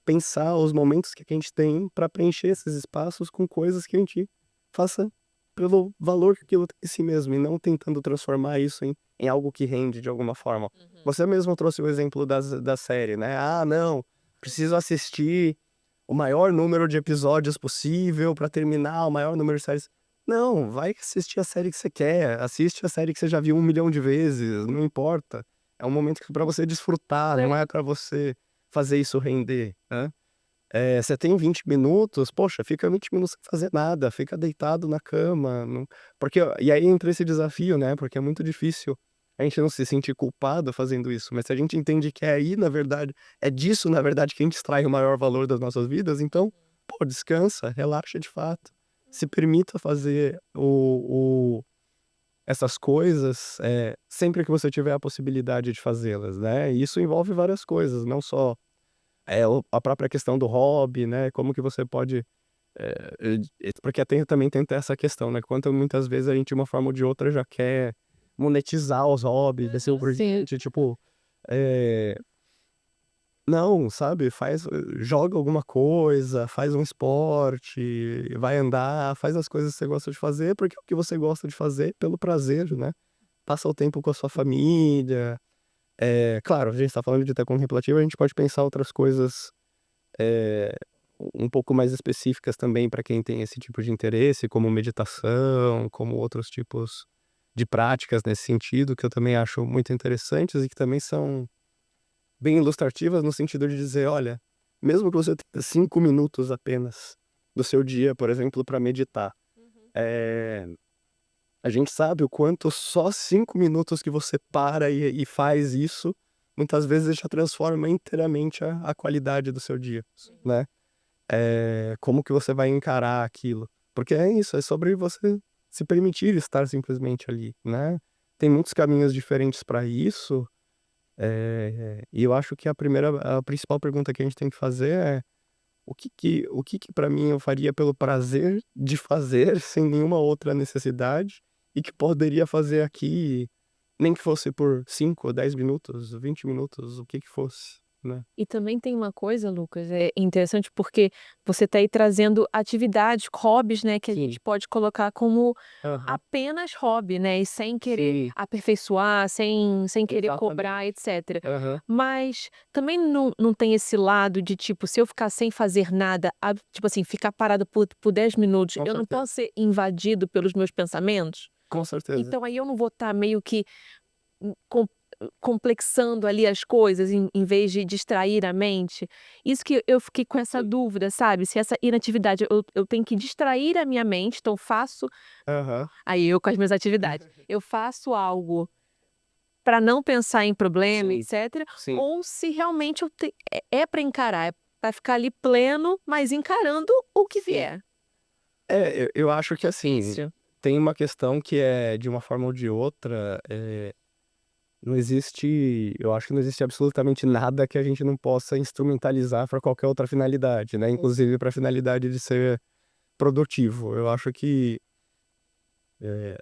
Pensar os momentos que a gente tem para preencher esses espaços com coisas que a gente faça pelo valor que aquilo tem em si mesmo, e não tentando transformar isso em algo que rende de alguma forma. Uhum. Você mesmo trouxe o exemplo da série, né: "Ah, não, preciso assistir o maior número de episódios possível para terminar o maior número de séries". Não, vai assistir a série que você quer, assiste a série que você já viu 1 milhão de vezes, não importa. É um momento que para você desfrutar, não é para você fazer isso render, né. Você tem 20 minutos, poxa, fica 20 minutos sem fazer nada, fica deitado na cama, não porque e aí entra esse desafio, né, porque é muito difícil a gente não se sentir culpado fazendo isso, mas se a gente entende que é aí, na verdade é disso, na verdade, que a gente extrai o maior valor das nossas vidas, então, pô, descansa, relaxa de fato, se permita fazer o essas coisas, sempre que você tiver a possibilidade de fazê-las, né, e isso envolve várias coisas, não só a própria questão do hobby, né, como que você pode, porque também tem essa questão, né, quanto muitas vezes a gente de uma forma ou de outra já quer monetizar os hobbies, assim por Sim. diante, tipo, eh, não, sabe, joga alguma coisa, faz um esporte, vai andar, faz as coisas que você gosta de fazer, porque é o que você gosta de fazer pelo prazer, né. Passa o tempo com a sua família, claro, a gente tá falando de ter contemplativo, a gente pode pensar outras coisas eh, um pouco mais específicas também para quem tem esse tipo de interesse, como meditação, como outros tipos de práticas nesse sentido, que eu também acho muito interessantes e que também são bem ilustrativas no sentido de dizer: "Olha, mesmo que você tenha 5 minutos apenas do seu dia, por exemplo, para meditar, Uhum. eh, A gente sabe o quanto só 5 minutos que você para e faz isso, muitas vezes já transforma inteiramente a qualidade do seu dia, né. Como que você vai encarar aquilo. Porque é isso, é sobre você se permitir estar simplesmente ali, né. Tem muitos caminhos diferentes para isso, e eu acho que a principal pergunta que a gente tem que fazer é: o que que pra mim eu faria pelo prazer de fazer, sem nenhuma outra necessidade, e que poderia fazer aqui, nem que fosse por 5 ou 10 minutos, 20 minutos, o que que fosse, né. E também tem uma coisa, Lucas, é interessante porque você está aí trazendo atividades, hobbies, né, que a gente Sim. pode colocar como Aham. apenas hobby, né, e sem querer Sim, aperfeiçoar, sem querer cobrar, exatamente. etc. Aham. Mas também não tem esse lado de, tipo, se eu ficar sem fazer nada, tipo assim, ficar parado por 10 minutos, Com eu não certeza. posso ser invadido pelos meus pensamentos? Com certeza. Então aí eu não vou estar meio que com complexando ali as coisas em vez de distrair a mente. Isso que eu fiquei com essa dúvida, sabe, se essa inatividade eu tenho que distrair a minha mente, então faço Aham. aí eu com as minhas atividades, eu faço algo para não pensar em problema, Sim, etcétera, sim. ou se realmente eu te é para encarar, é pra ficar ali pleno, mas encarando o que Sim. vier. Eu acho que, assim, Difícil. tem uma questão que é, de uma forma ou de outra, não existe eu acho que não existe absolutamente nada que a gente não possa instrumentalizar para qualquer outra finalidade, né, inclusive para a finalidade de ser produtivo. Eu acho que,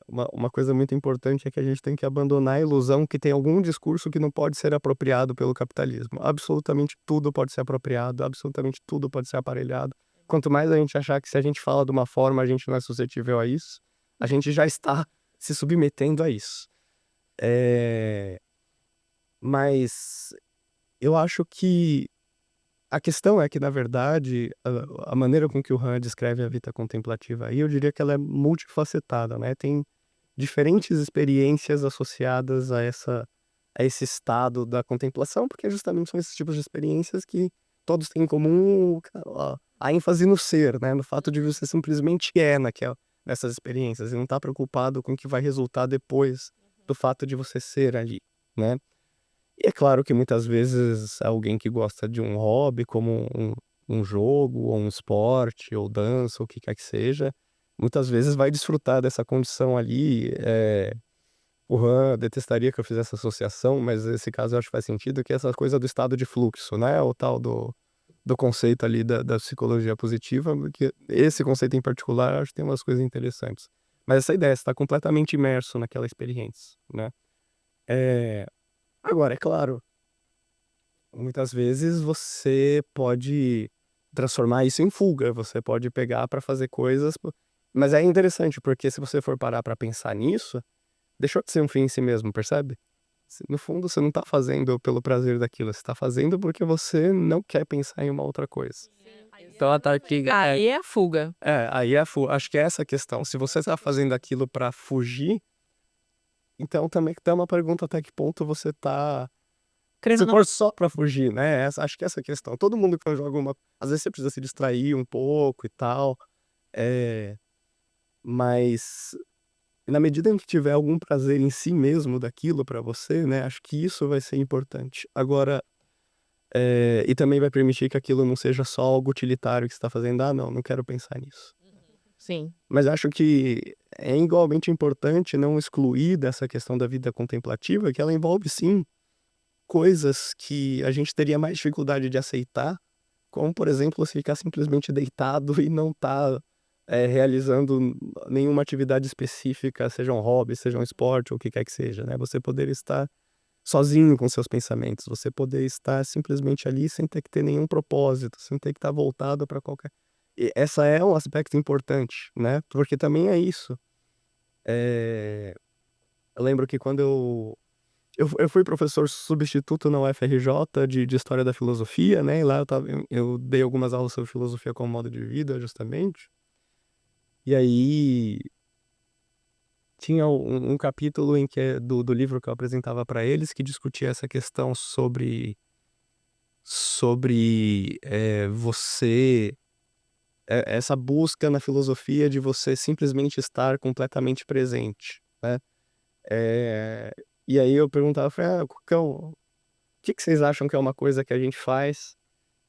uma coisa muito importante é que a gente tem que abandonar a ilusão que tem algum discurso que não pode ser apropriado pelo capitalismo. Absolutamente tudo pode ser apropriado, absolutamente tudo pode ser aparelhado. Quanto mais a gente achar que se a gente fala de uma forma a gente não é suscetível a isso, a gente já está se submetendo a isso. Eh, mas eu acho que a questão é que, na verdade, a maneira com que o Han descreve a vida contemplativa aí, eu diria que ela é multifacetada, né, tem diferentes experiências associadas a esse estado da contemplação, porque justamente são esses tipos de experiências que todos têm em comum a ênfase no ser, né, no fato de você simplesmente nessas experiências e não tá preocupado com o que vai resultar depois do fato de você ser ali, né. E é claro que muitas vezes alguém que gosta de um hobby, como um jogo, ou um esporte, ou dança, ou o que quer que seja, muitas vezes vai desfrutar dessa condição ali. O Han detestaria que eu fizesse associação, mas nesse caso eu acho que faz sentido, que é essa coisa do estado de fluxo, né, o tal do conceito ali da psicologia positiva, porque esse conceito em particular eu acho que tem umas coisas interessantes. Mas essa ideia, você tá completamente imerso naquela experiência, né. Eh, agora é claro, muitas vezes você pode transformar isso em fuga, você pode pegar para fazer coisas mas é interessante, porque se você for parar para pensar nisso, deixou de ser um fim em si mesmo, percebe? No fundo você não tá fazendo pelo prazer daquilo, você tá fazendo porque você não quer pensar em uma outra coisa. Então a tartaruga Aí é a fuga. aí é a fu acho que é essa a questão, se você tá fazendo aquilo para fugir, então também tem uma pergunta até que ponto você tá. Querendo Se ou não for só pra fugir, né, acho que essa é a questão. Todo mundo quando joga às vezes você precisa se distrair um pouco e tal, eh, mas na medida em que tiver algum prazer em si mesmo daquilo pra você, né, acho que isso vai ser importante. Agora, e também vai permitir que aquilo não seja só algo utilitário que você tá fazendo: "Ah não, não quero pensar nisso". sim. Mas acho que é igualmente importante não excluir dessa questão da vida contemplativa que ela envolve sim coisas que a gente teria mais dificuldade de aceitar, como por exemplo, você ficar simplesmente deitado e não tá, realizando nenhuma atividade específica, seja um hobby, seja um esporte ou o que quer que seja, né. Você poder estar sozinho com seus pensamentos, você poder estar simplesmente ali sem ter que ter nenhum propósito, sem ter que estar voltado para qualquer essa é um aspecto importante, né, porque também é isso. Eh, eu lembro que quando eu fui professor substituto na UFRJ de História da Filosofia, né, e lá eu dei algumas aulas sobre filosofia como modo de vida, justamente. E aí tinha um capítulo em que do livro que eu apresentava para eles, que discutia essa questão sobre, você, essa busca na filosofia de você simplesmente estar completamente presente, né? E aí eu perguntava, falei, o que vocês acham que é uma coisa que a gente faz,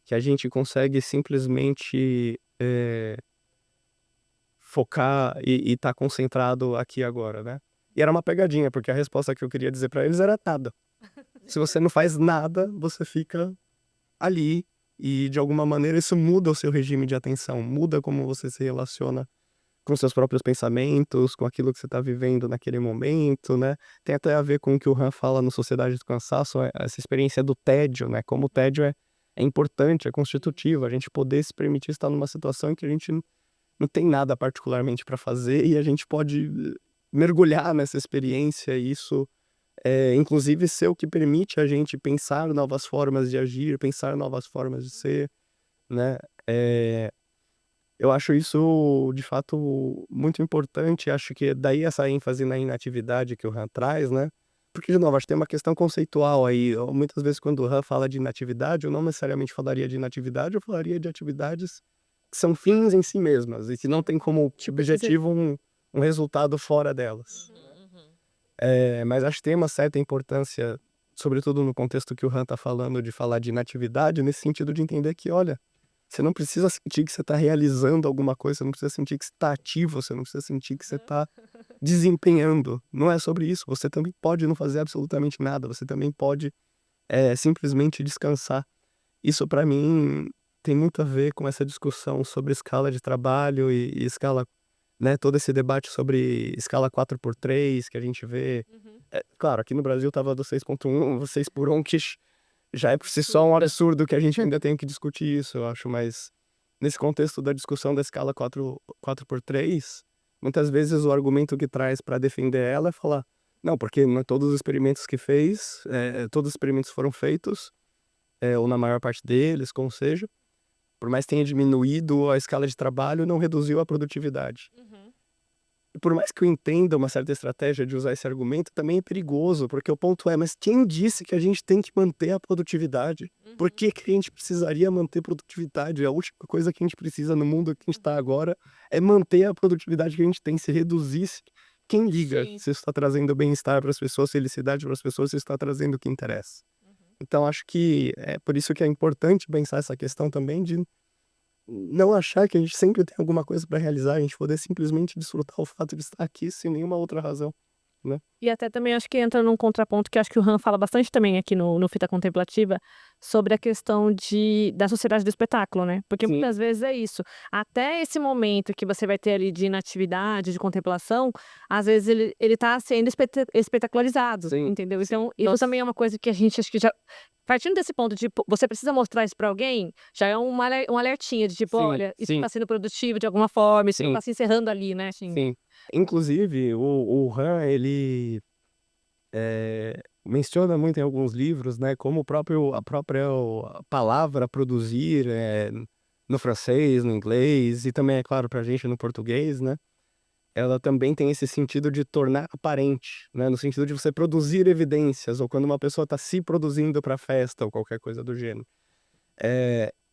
que a gente consegue simplesmente focar e estar concentrado aqui agora, né? E era uma pegadinha, porque a resposta que eu queria dizer para eles era nada. Se você não faz nada, você fica ali e de alguma maneira isso muda o seu regime de atenção, muda como você se relaciona com seus próprios pensamentos, com aquilo que você está vivendo naquele momento, né? Tem até a ver com o que o Han fala no Sociedade do Cansaço, essa experiência do tédio, né? Como o tédio é importante, é constitutivo, a gente poder se permitir estar numa situação em que a gente não tem nada particularmente para fazer e a gente pode mergulhar nessa experiência e isso inclusive ser o que permite a gente pensar novas formas de agir, pensar novas formas de ser, né? Eu acho isso, de fato, muito importante. Acho que daí essa ênfase na inatividade que o Han traz, né? Porque, de novo, acho que tem uma questão conceitual aí. Muitas vezes, quando o Han fala de inatividade, eu não necessariamente falaria de inatividade, eu falaria de atividades que são fins em si mesmas e que não tem como objetivo um resultado fora delas. Mas acho que tem uma certa importância, sobretudo no contexto que o Han está falando, de falar de inatividade, nesse sentido de entender que, olha, você não precisa sentir que você está realizando alguma coisa, você não precisa sentir que você está ativo, você não precisa sentir que você está desempenhando. Não é sobre isso. Você também pode não fazer absolutamente nada, você também pode simplesmente descansar. Isso, para mim, tem muito a ver com essa discussão sobre escala de trabalho e escala, né, todo esse debate sobre escala 4x3 que a gente vê. Claro, aqui no Brasil estava do 6.1, 6x1, que já é por si só um absurdo que a gente ainda tem que discutir isso, eu acho, mas nesse contexto da discussão da escala 4x3, muitas vezes o argumento que traz para defender ela é falar, não, porque todos os experimentos que fez, todos os experimentos foram feitos, ou na maior parte deles, como seja, por mais que tenha diminuído a escala de trabalho, não reduziu a produtividade. E por mais que eu entenda uma certa estratégia de usar esse argumento, também é perigoso, porque o ponto é, mas quem disse que a gente tem que manter a produtividade? Por que a gente precisaria manter produtividade? A última coisa que a gente precisa no mundo que a gente está agora é manter a produtividade que a gente tem. Se reduzisse, quem liga se isso está trazendo bem-estar para as pessoas, felicidade para as pessoas, se isso está trazendo o que interessa. Então acho que é por isso que é importante pensar essa questão também de não achar que a gente sempre tem alguma coisa para realizar, a gente poder simplesmente desfrutar o fato de estar aqui sem nenhuma outra razão, né? E até também acho que entra num contraponto que acho que o Han fala bastante também aqui no Fita Contemplativa, sobre a questão da sociedade do espetáculo, né? Porque Sim. muitas vezes é isso. Até esse momento que você vai ter ali de inatividade, de contemplação, às vezes ele tá sendo espetacularizado, Sim, entendeu? sim. Então, isso também é uma coisa que a gente acho que já. Partindo desse ponto de você precisa mostrar isso pra alguém, já é um alertinha de tipo, Sim, olha, isso sim. tá sendo produtivo de alguma forma, isso Sim. tá se encerrando ali, né? Sim. Inclusive, o Han, ele menciona muito em alguns livros, né, como a própria palavra produzir, no francês, no inglês e também, é claro, pra gente no português, né, ela também tem esse sentido de tornar aparente, né, no sentido de você produzir evidências, ou quando uma pessoa está se produzindo para festa ou qualquer coisa do gênero.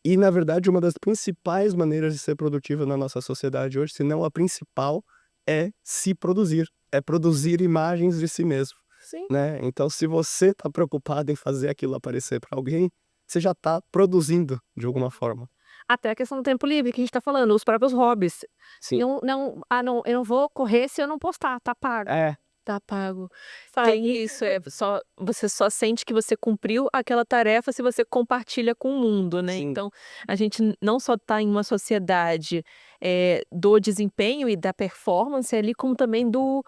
E, na verdade, uma das principais maneiras de ser produtivo na nossa sociedade hoje, se não a principal, é se produzir, é produzir imagens de si mesmo. Sim. Né? Então, se você está preocupado em fazer aquilo aparecer para alguém, você já está produzindo de alguma forma. Até a questão do tempo livre que a gente tá falando, os próprios hobbies. Sim. Não, eu não vou correr se eu não postar, tá pago. Tá pago. Tem isso, você só sente que você cumpriu aquela tarefa se você compartilha com o mundo, né? Sim. Então, a gente não só tá em uma sociedade do desempenho e da performance ali, como também do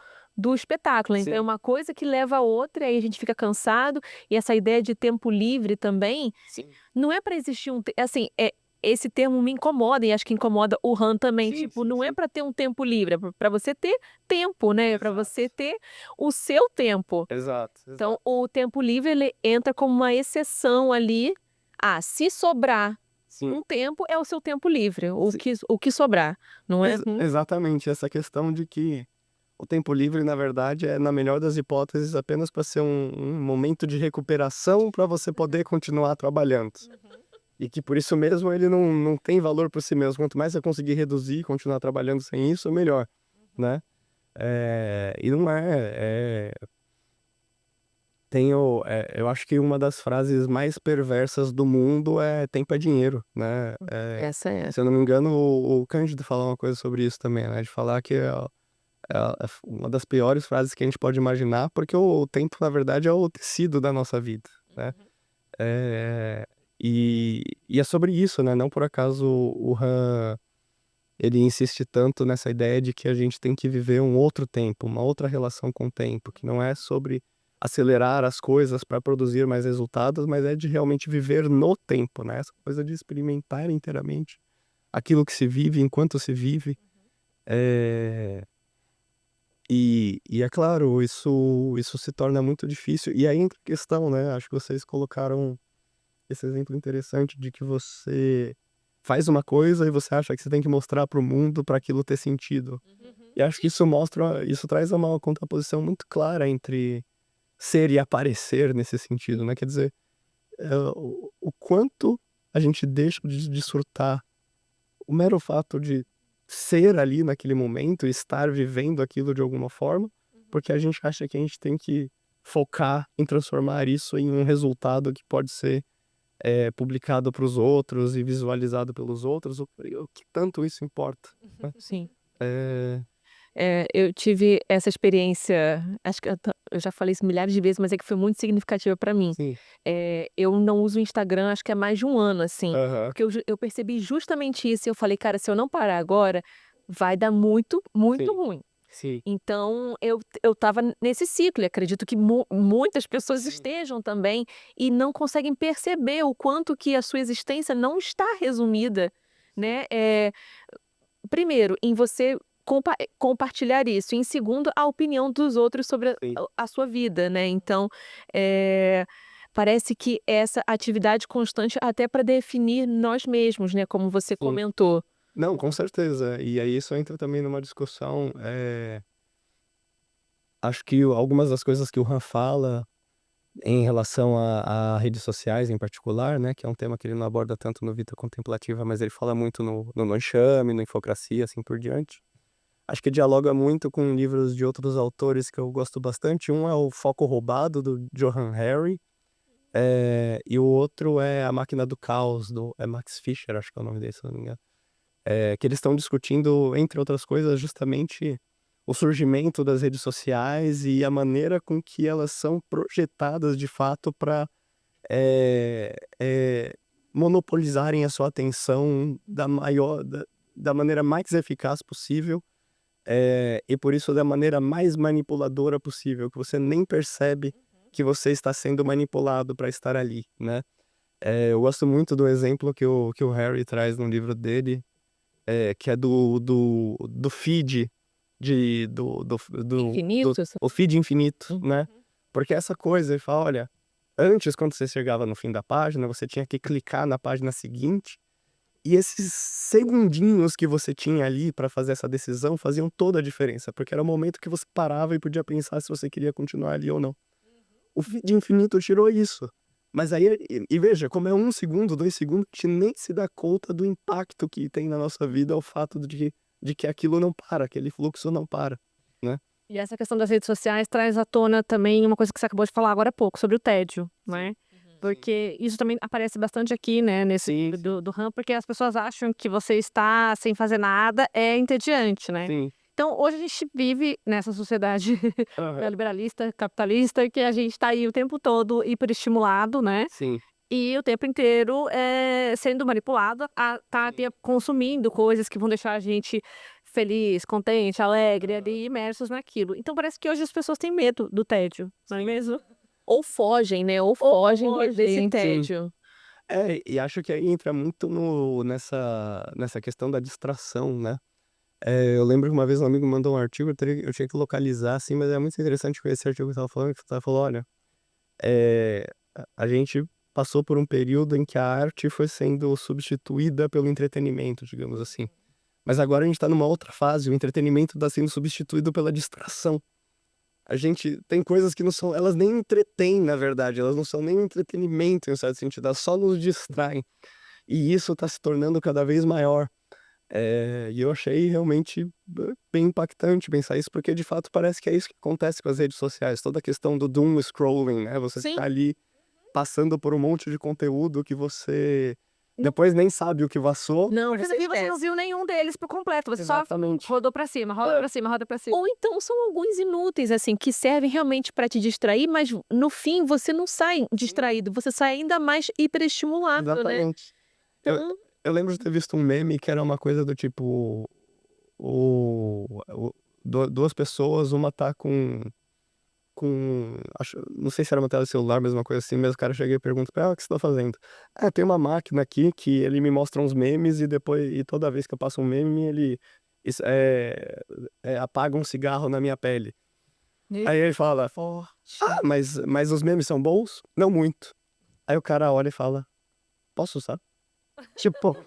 espetáculo. Então, Sim. é uma coisa que leva a outra, aí a gente fica cansado. E essa ideia de tempo livre também, Sim. não é para existir assim, esse termo me incomoda e acho que incomoda o Han também, Sim, tipo, sim, não é sim. para ter um tempo livre, é para você ter tempo, né? É para Exato. você ter o seu tempo. Exato. Então, o tempo livre ele entra como uma exceção ali. Se sobrar Sim. um tempo, é o seu tempo livre, Sim. o que sobrar, não é? Exatamente, essa questão de que o tempo livre, na verdade, é, na melhor das hipóteses, apenas para ser um momento de recuperação para você poder continuar trabalhando. E que por isso mesmo ele não tem valor por si mesmo. Quanto mais eu conseguir reduzir e continuar trabalhando sem isso, melhor, né? E não eu acho que uma das frases mais perversas do mundo é tempo é dinheiro, né? Essa é. Se eu não me engano, o Cândido falou uma coisa sobre isso também, né? De falar que é uma das piores frases que a gente pode imaginar, porque o tempo, na verdade, é o tecido da nossa vida, né? É, e é sobre isso, né? Não por acaso o Han, ele insiste tanto nessa ideia de que a gente tem que viver um outro tempo, uma outra relação com o tempo, que não é sobre acelerar as coisas para produzir mais resultados, mas é de realmente viver no tempo, né? Essa coisa de experimentar inteiramente aquilo que se vive enquanto se vive. E é claro, isso se torna muito difícil. E aí entra a questão, né? Acho que vocês colocaram esse exemplo interessante de que você faz uma coisa e você acha que você tem que mostrar para o mundo para aquilo ter sentido. E acho que isso traz uma contraposição muito clara entre ser e aparecer nesse sentido, né? Quer dizer, o quanto a gente deixa de desfrutar o mero fato de ser ali naquele momento, estar vivendo aquilo de alguma forma, porque a gente acha que a gente tem que focar em transformar isso em um resultado que pode ser publicado para os outros e visualizado pelos outros, o que tanto isso importa, né? Sim. É, Eu tive essa experiência, acho que eu já falei isso milhares de vezes, mas é que foi muito significativa para mim. sim. Eu não uso o Instagram, acho que é mais de um ano, assim, Aham. porque eu percebi justamente isso, e eu falei: "Cara, se eu não parar agora, vai dar muito, muito Sim. ruim". Sim. Então eu estava nesse ciclo, e acredito que muitas pessoas estejam também, e não conseguem perceber o quanto que a sua existência não está resumida, né, primeiro, em você compartilhar isso, e em segundo, a opinião dos outros sobre Sim. a sua vida, né. Então, eh, parece que essa atividade constante até para definir nós mesmos, né, como você Sim. comentou. Não, com certeza. E aí isso entra também numa discussão, acho que algumas das coisas que o Han fala em relação a redes sociais em particular, né, que é um tema que ele não aborda tanto no Vida Contemplativa, mas ele fala muito no Enxame, no Infocracia, assim por diante. Acho que dialoga muito com livros de outros autores que eu gosto bastante. Um é o Foco Roubado, do Johann Hari, e o outro é A Máquina do Caos, é Max Fischer, acho que é o nome dele, se eu não me engano. Que eles estão discutindo, entre outras coisas, justamente o surgimento das redes sociais e a maneira com que elas são projetadas de fato para monopolizarem a sua atenção da maneira mais eficaz possível, e por isso da maneira mais manipuladora possível, que você nem percebe que você está sendo manipulado para estar ali, né? Eu gosto muito do exemplo que o Harry traz no livro dele, que é do feed Infinito? o feed infinito, né? Porque essa coisa, ele fala, olha, antes, quando você chegava no fim da página, você tinha que clicar na página seguinte, e esses segundinhos que você tinha ali para fazer essa decisão faziam toda a diferença, porque era o momento que você parava e podia pensar se você queria continuar ali ou não. O feed infinito tirou isso. Mas aí, e veja, como é 1 segundo, 2 segundos, a gente nem se dá conta do impacto que tem na nossa vida o fato de que aquilo não para, aquele fluxo não para, né? E essa questão das redes sociais traz à tona também uma coisa que você acabou de falar agora há pouco, sobre o tédio, né? Porque isso também aparece bastante aqui, né, nesse Sim, do RAM, porque as pessoas acham que você está sem fazer nada é entediante, né? sim. Então, hoje a gente vive nessa sociedade Aham. neoliberalista, capitalista, que a gente está aí o tempo todo hiperestimulado, né? Sim, E o tempo inteiro sendo manipulado a estar consumindo coisas que vão deixar a gente feliz, contente, alegre, ali imersos naquilo. Então parece que hoje as pessoas têm medo do tédio, não é mesmo? Ou fogem, né, ou fogem fogem, desse sim. tédio. e acho que aí entra muito nessa questão da distração, né? Eu lembro que uma vez um amigo me mandou um artigo, eu tinha que localizar, assim, mas é muito interessante com esse artigo que estava falando, que ele falou, olha, a gente passou por um período em que a arte foi sendo substituída pelo entretenimento, digamos assim. Mas agora a gente está numa outra fase, o entretenimento está sendo substituído pela distração. A gente tem coisas que não são, elas nem entretêm, na verdade, elas não são nem um entretenimento em um certo sentido, elas só nos distraem. E isso tá se tornando cada vez maior. E eu achei realmente bem impactante pensar isso, porque de fato parece que é isso que acontece com as redes sociais. Toda a questão do doom scrolling, né? Você Sim. tá ali passando por um monte de conteúdo que você depois nem sabe o que passou. Não, Porque você você não esquece. viu nenhum deles por completo. Você só Exatamente. rodou pra cima, roda pra cima, roda pra cima. Ou então são alguns inúteis, assim, que servem realmente para te distrair, mas no fim você não sai distraído, você sai ainda mais hiperestimulado, né? Exatamente. Eu, Então, eu lembro de ter visto um meme que era uma coisa do tipo: duas pessoas, uma tá não sei se era uma tela de celular, mesma coisa assim, mas o cara chega e pergunta pra ela: o que você tá fazendo? Tem uma máquina aqui que ele me mostra uns memes e toda vez que eu passo um meme, ele apaga um cigarro na minha pele. Aí ele fala: mas os memes são bons? Não muito. Aí o cara olha e fala: posso usar? Tipo,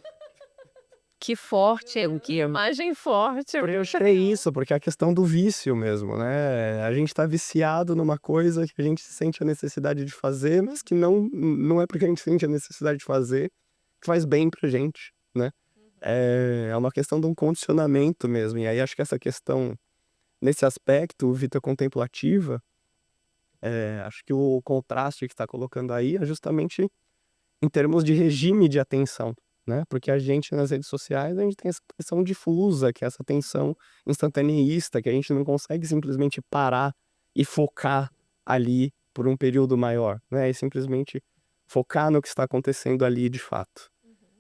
que forte, que imagem forte. eu achei isso, porque é a questão do vício mesmo, né? A gente tá viciado numa coisa que a gente sente a necessidade de fazer, mas que não é porque a gente sente a necessidade de fazer que faz bem pra gente, né? É uma questão de um condicionamento mesmo. E aí acho que essa questão, nesse aspecto, vida contemplativa, acho que o contraste que está colocando aí é justamente em termos de regime de atenção, né? Porque a gente nas redes sociais, a gente tem essa atenção difusa, que é essa atenção instantaneísta, que a gente não consegue simplesmente parar e focar ali por um período maior, né? E simplesmente focar no que está acontecendo ali de fato.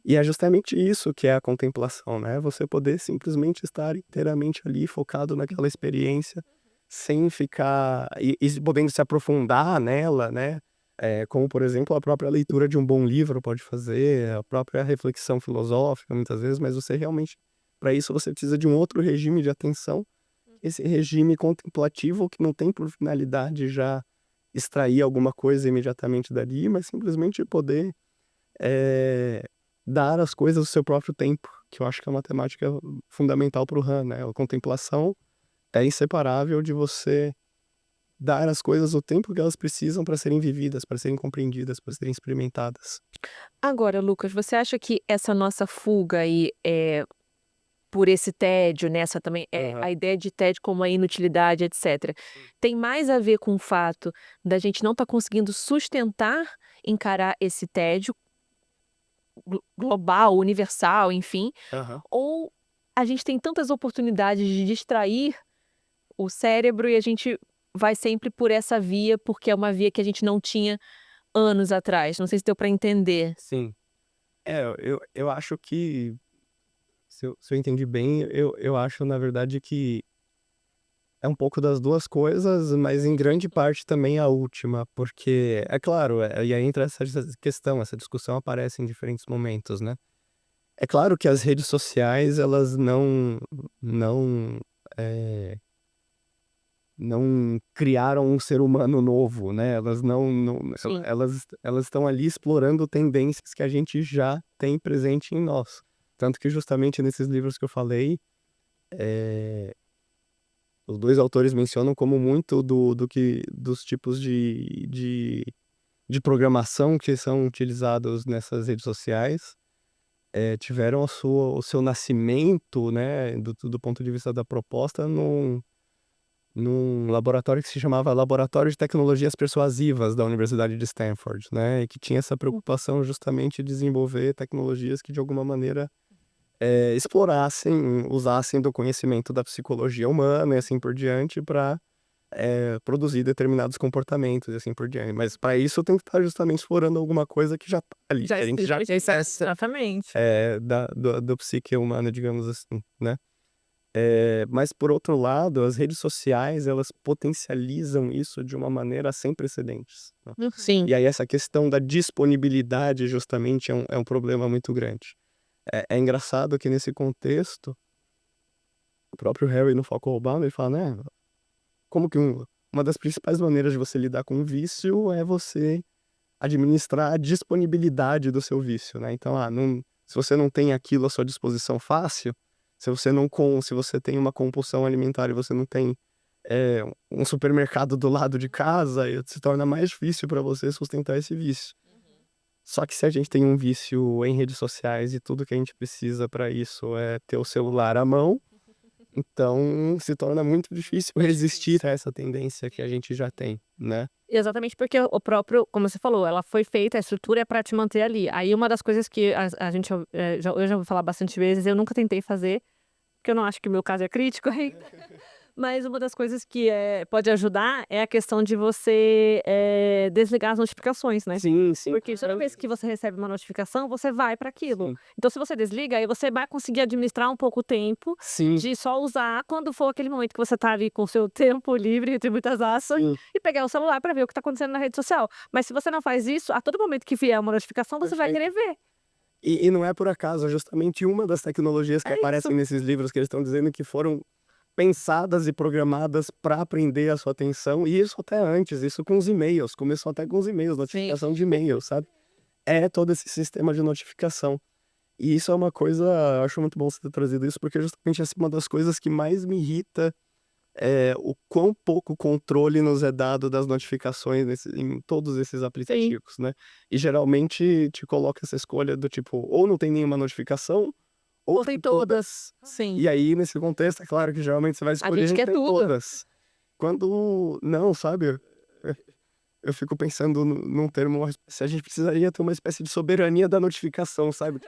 E é justamente isso que é a contemplação, né? Você poder simplesmente estar inteiramente ali focado naquela experiência, sem ficar e podendo se aprofundar nela, né? Como, por exemplo, a própria leitura de um bom livro pode fazer, a própria reflexão filosófica, muitas vezes, mas você realmente, para isso, você precisa de um outro regime de atenção, esse regime contemplativo que não tem por finalidade já extrair alguma coisa imediatamente dali, mas simplesmente poder eh, dar às coisas o seu próprio tempo, que eu acho que é uma temática fundamental para o Han, né? A contemplação é inseparável de você dar às coisas o tempo que elas precisam para serem vividas, para serem compreendidas, para serem experimentadas. Agora, Lucas, você acha que essa nossa fuga aí por esse tédio, nessa também, Aham. a ideia de tédio como a inutilidade, etc., tem mais a ver com o fato da gente não estar conseguindo sustentar, encarar esse tédio global, universal, enfim, Aham. ou a gente tem tantas oportunidades de distrair o cérebro e a gente vai sempre por essa via, porque é uma via que a gente não tinha anos atrás. Não sei se deu para entender. Sim. Eu acho que, se eu entendi bem, eu acho, na verdade, que é um pouco das duas coisas, mas em grande parte também a última, porque, é claro, e aí entra essa questão, essa discussão aparece em diferentes momentos, né? É claro que as redes sociais, elas não, eh, não criaram um ser humano novo, né? Elas não Sim. elas estão ali explorando tendências que a gente já tem presente em nós. Tanto que justamente nesses livros que eu falei, os 2 autores mencionam como muito dos tipos de programação que são utilizados nessas redes sociais, tiveram o seu nascimento, né, do ponto de vista da proposta num laboratório que se chamava Laboratório de Tecnologias Persuasivas da Universidade de Stanford, né, e que tinha essa preocupação justamente de desenvolver tecnologias que de alguma maneira, explorassem, usassem do conhecimento da psicologia humana e assim por diante para produzir determinados comportamentos e assim por diante. Mas para isso tem que estar justamente explorando alguma coisa que já tá ali, que a gente já Exatamente. do psique humano, digamos assim, né. Mas por outro lado, as redes sociais, elas potencializam isso de uma maneira sem precedentes, né. Sim. E aí essa questão da disponibilidade justamente é um problema muito grande. É engraçado que nesse contexto, o próprio Harry no Foucault-Bound, ele fala, né, como que uma das principais maneiras de você lidar com o vício é você administrar a disponibilidade do seu vício, né. Então, se você não tem aquilo à sua disposição fácil, se você tem uma compulsão alimentar e você não tem, um supermercado do lado de casa, se torna mais difícil para você sustentar esse vício. Só que se a gente tem um vício em redes sociais e tudo que a gente precisa para isso é ter o celular à mão, então se torna muito difícil resistir a essa tendência que a gente já tem, né? Exatamente porque o próprio, como você falou, ela foi feita, a estrutura é para te manter ali. Aí uma das coisas que a gente, eu já ouvi falar bastante vezes, eu nunca tentei fazer, porque eu não acho que o meu caso é crítico ainda. Mas uma das coisas que pode ajudar é a questão de você desligar as notificações, né? Sim, sim. Porque toda vez que você recebe uma notificação, você vai para aquilo. Sim. Então, se você desliga, aí você vai conseguir administrar um pouco o tempo Sim. de só usar quando for aquele momento que você tá ali com o seu tempo livre, entre muitas aspas, Sim. e pegar o celular para ver o que tá acontecendo na rede social. Mas se você não faz isso, a todo momento que vier uma notificação, você vai querer ver. E não é por acaso, é justamente uma das tecnologias que É aparecem isso. nesses livros que eles estão dizendo que foram pensadas e programadas para prender a sua atenção, e isso até antes, isso com os e-mails, começou até com os e-mails, notificação de e-mail, sabe? É todo esse sistema de notificação. E isso é uma coisa, eu acho muito bom você ter trazido isso, porque justamente essa é uma das coisas que mais me irrita, o quão pouco controle nos é dado das notificações em todos esses aplicativos, né? E geralmente te coloca essa escolha do tipo, ou não tem nenhuma notificação, ou Ou tem todas. Sim. e aí, nesse contexto, é claro que geralmente você vai escolher gente quer entre tudo. todas. Quando não, sabe? Eu fico pensando num termo, se a gente precisaria ter uma espécie de soberania da notificação, sabe?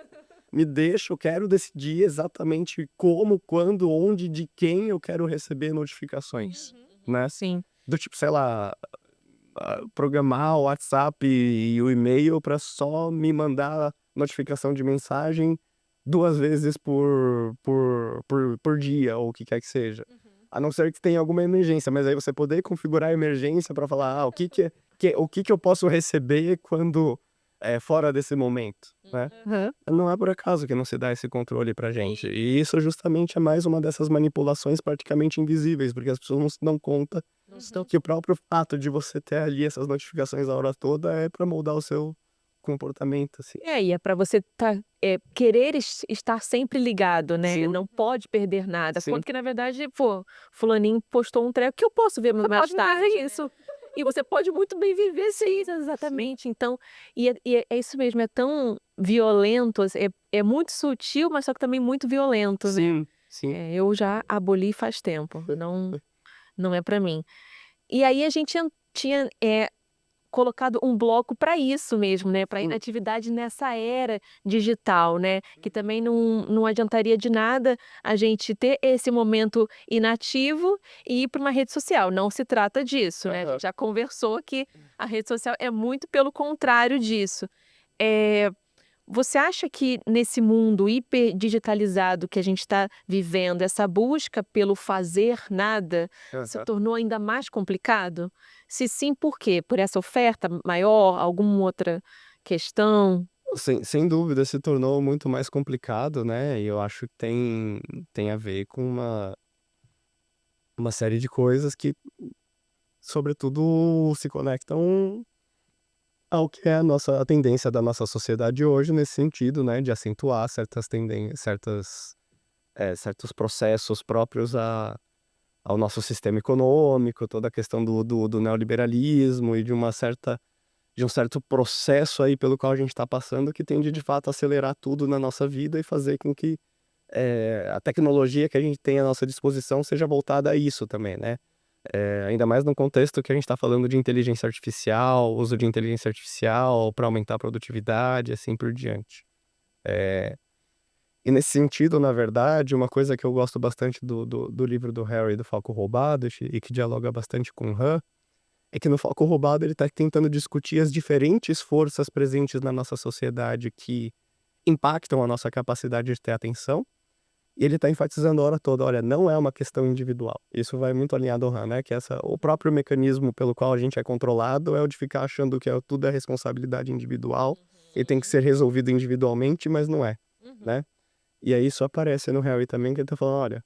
Me deixa, eu quero decidir exatamente como, quando, onde, de quem eu quero receber notificações, né? Sim. Do tipo, sei lá, programar o WhatsApp e o e-mail para só me mandar notificação de mensagem 2 vezes por dia, ou o que quer que seja. A não ser que tenha alguma emergência, mas aí você poder configurar a emergência para falar, o que que eu posso receber quando é fora desse momento, né? Aham. Não é por acaso que não se dá esse controle pra gente. E isso justamente é mais uma dessas manipulações praticamente invisíveis, porque as pessoas não se dão conta que o próprio fato de você ter ali essas notificações a hora toda é para moldar o seu comportamento, assim. E é para você querer estar sempre ligado, né? Sim. Não pode perder nada. Sim. Quando que, na verdade, pô, fulaninho postou um treco que eu posso ver mais pode tarde. viver isso. E você pode muito bem viver sem isso, exatamente. Então, é isso mesmo, é tão violento, é muito sutil, mas só que também muito violento, né? Sim, sim. Eu já aboli faz tempo, não é para mim. E aí a gente tinha colocado um bloco para isso mesmo, né, para inatividade nessa era digital, né, que também não adiantaria de nada a gente ter esse momento inativo e ir para uma rede social, não se trata disso, né, a gente já conversou que a rede social é muito pelo contrário disso. Você acha que nesse mundo hiperdigitalizado que a gente está vivendo, essa busca pelo fazer nada se tornou ainda mais complicado? Se sim, por quê? Por essa oferta maior? Alguma outra questão? Sem dúvida se tornou muito mais complicado, né, e eu acho que tem a ver com uma série de coisas que, sobretudo, se conectam ao que é a tendência da nossa sociedade hoje nesse sentido, né, de acentuar certos processos próprios ao nosso sistema econômico, toda a questão do neoliberalismo e de um certo processo aí pelo qual a gente está passando, que tende de fato a acelerar tudo na nossa vida e fazer com que a tecnologia que a gente tem à nossa disposição seja voltada a isso também, né? Ainda mais no contexto que a gente está falando de inteligência artificial, uso de inteligência artificial para aumentar a produtividade, assim por diante. E nesse sentido, na verdade, uma coisa que eu gosto bastante do livro do Harry, do Falco Roubado, e que dialoga bastante com o Han, é que no Falco Roubado ele está tentando discutir as diferentes forças presentes na nossa sociedade que impactam a nossa capacidade de ter atenção. E ele está enfatizando a hora toda, olha, não é uma questão individual. Isso vai muito alinhado ao Han, né? Que o próprio mecanismo pelo qual a gente é controlado é o de ficar achando que tudo é responsabilidade individual e tem que ser resolvido individualmente, mas não é, né? E aí isso aparece no Harry também, que ele tá falando, olha,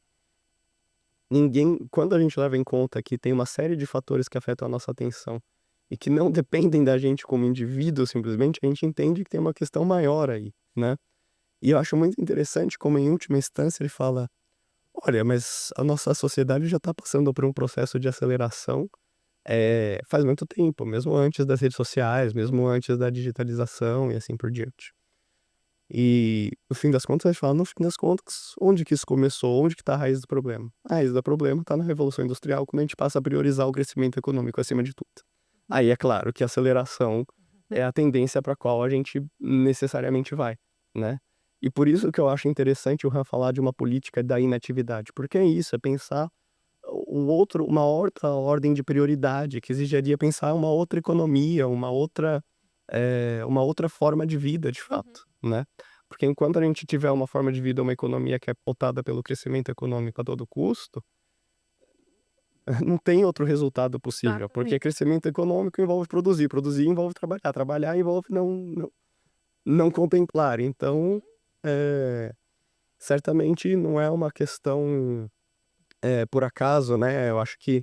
quando a gente leva em conta que tem uma série de fatores que afetam a nossa atenção e que não dependem da gente como indivíduo simplesmente, a gente entende que tem uma questão maior aí, né? E eu acho muito interessante como, em última instância, ele fala: olha, mas a nossa sociedade já está passando por um processo de aceleração faz muito tempo, mesmo antes das redes sociais, mesmo antes da digitalização e assim por diante. E, no fim das contas, a gente fala, no fim das contas, onde que isso começou? Onde que está a raiz do problema? A raiz do problema está na Revolução Industrial, quando a gente passa a priorizar o crescimento econômico acima de tudo. Aí é claro que a aceleração é a tendência para a qual a gente necessariamente vai, né? E por isso que eu acho interessante o Han falar de uma política da inatividade, porque é isso, é pensar uma outra ordem de prioridade, que exigiria pensar uma outra economia, uma outra forma de vida, de fato, né? Porque enquanto a gente tiver uma forma de vida, uma economia que é pautada pelo crescimento econômico a todo custo, não tem outro resultado possível, porque Exatamente. crescimento econômico envolve produzir, produzir envolve trabalhar, trabalhar envolve não contemplar. Então, certamente não é uma questão por acaso, né? Eu acho que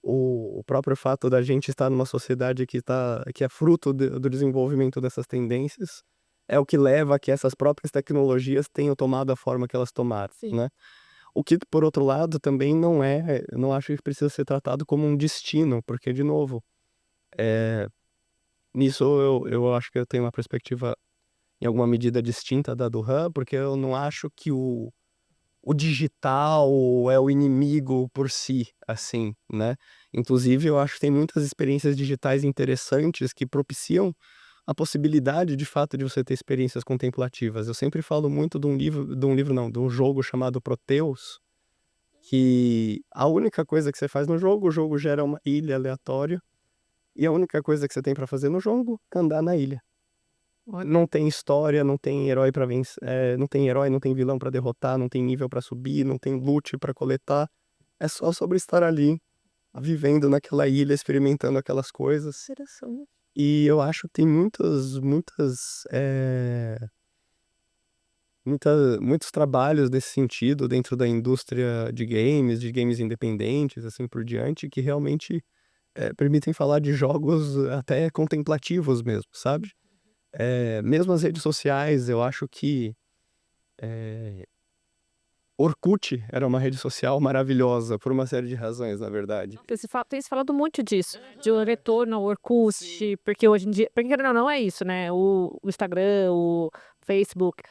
o próprio fato da gente estar numa sociedade que é fruto do desenvolvimento dessas tendências é o que leva a que essas próprias tecnologias tenham tomado a forma que elas tomaram, Sim. né? O que, por outro lado, também não acho que precisa ser tratado como um destino, porque, de novo, nisso eu acho que eu tenho uma perspectiva em alguma medida distinta da do Han, porque eu não acho que o digital é o inimigo por si, assim, né? Inclusive, eu acho que tem muitas experiências digitais interessantes que propiciam a possibilidade, de fato, de você ter experiências contemplativas. Eu sempre falo muito de um jogo chamado Proteus, que a única coisa que você faz no jogo, o jogo gera uma ilha aleatória, e a única coisa que você tem pra fazer no jogo é andar na ilha. Não tem história, não tem herói para vencer, não tem herói, não tem vilão pra derrotar, não tem nível pra subir, não tem loot pra coletar. É só sobre estar ali, vivendo naquela ilha, experimentando aquelas coisas. Interessante. E eu acho que tem muitos trabalhos nesse sentido dentro da indústria de games independentes, assim por diante, que realmente permitem falar de jogos até contemplativos mesmo, sabe? Mesmo as redes sociais, eu acho que Orkut era uma rede social maravilhosa, por uma série de razões, na verdade. Tem se falado muito disso, de um retorno ao Orkut, porque hoje em dia, porque querendo ou não é isso, né? O Instagram, o Facebook,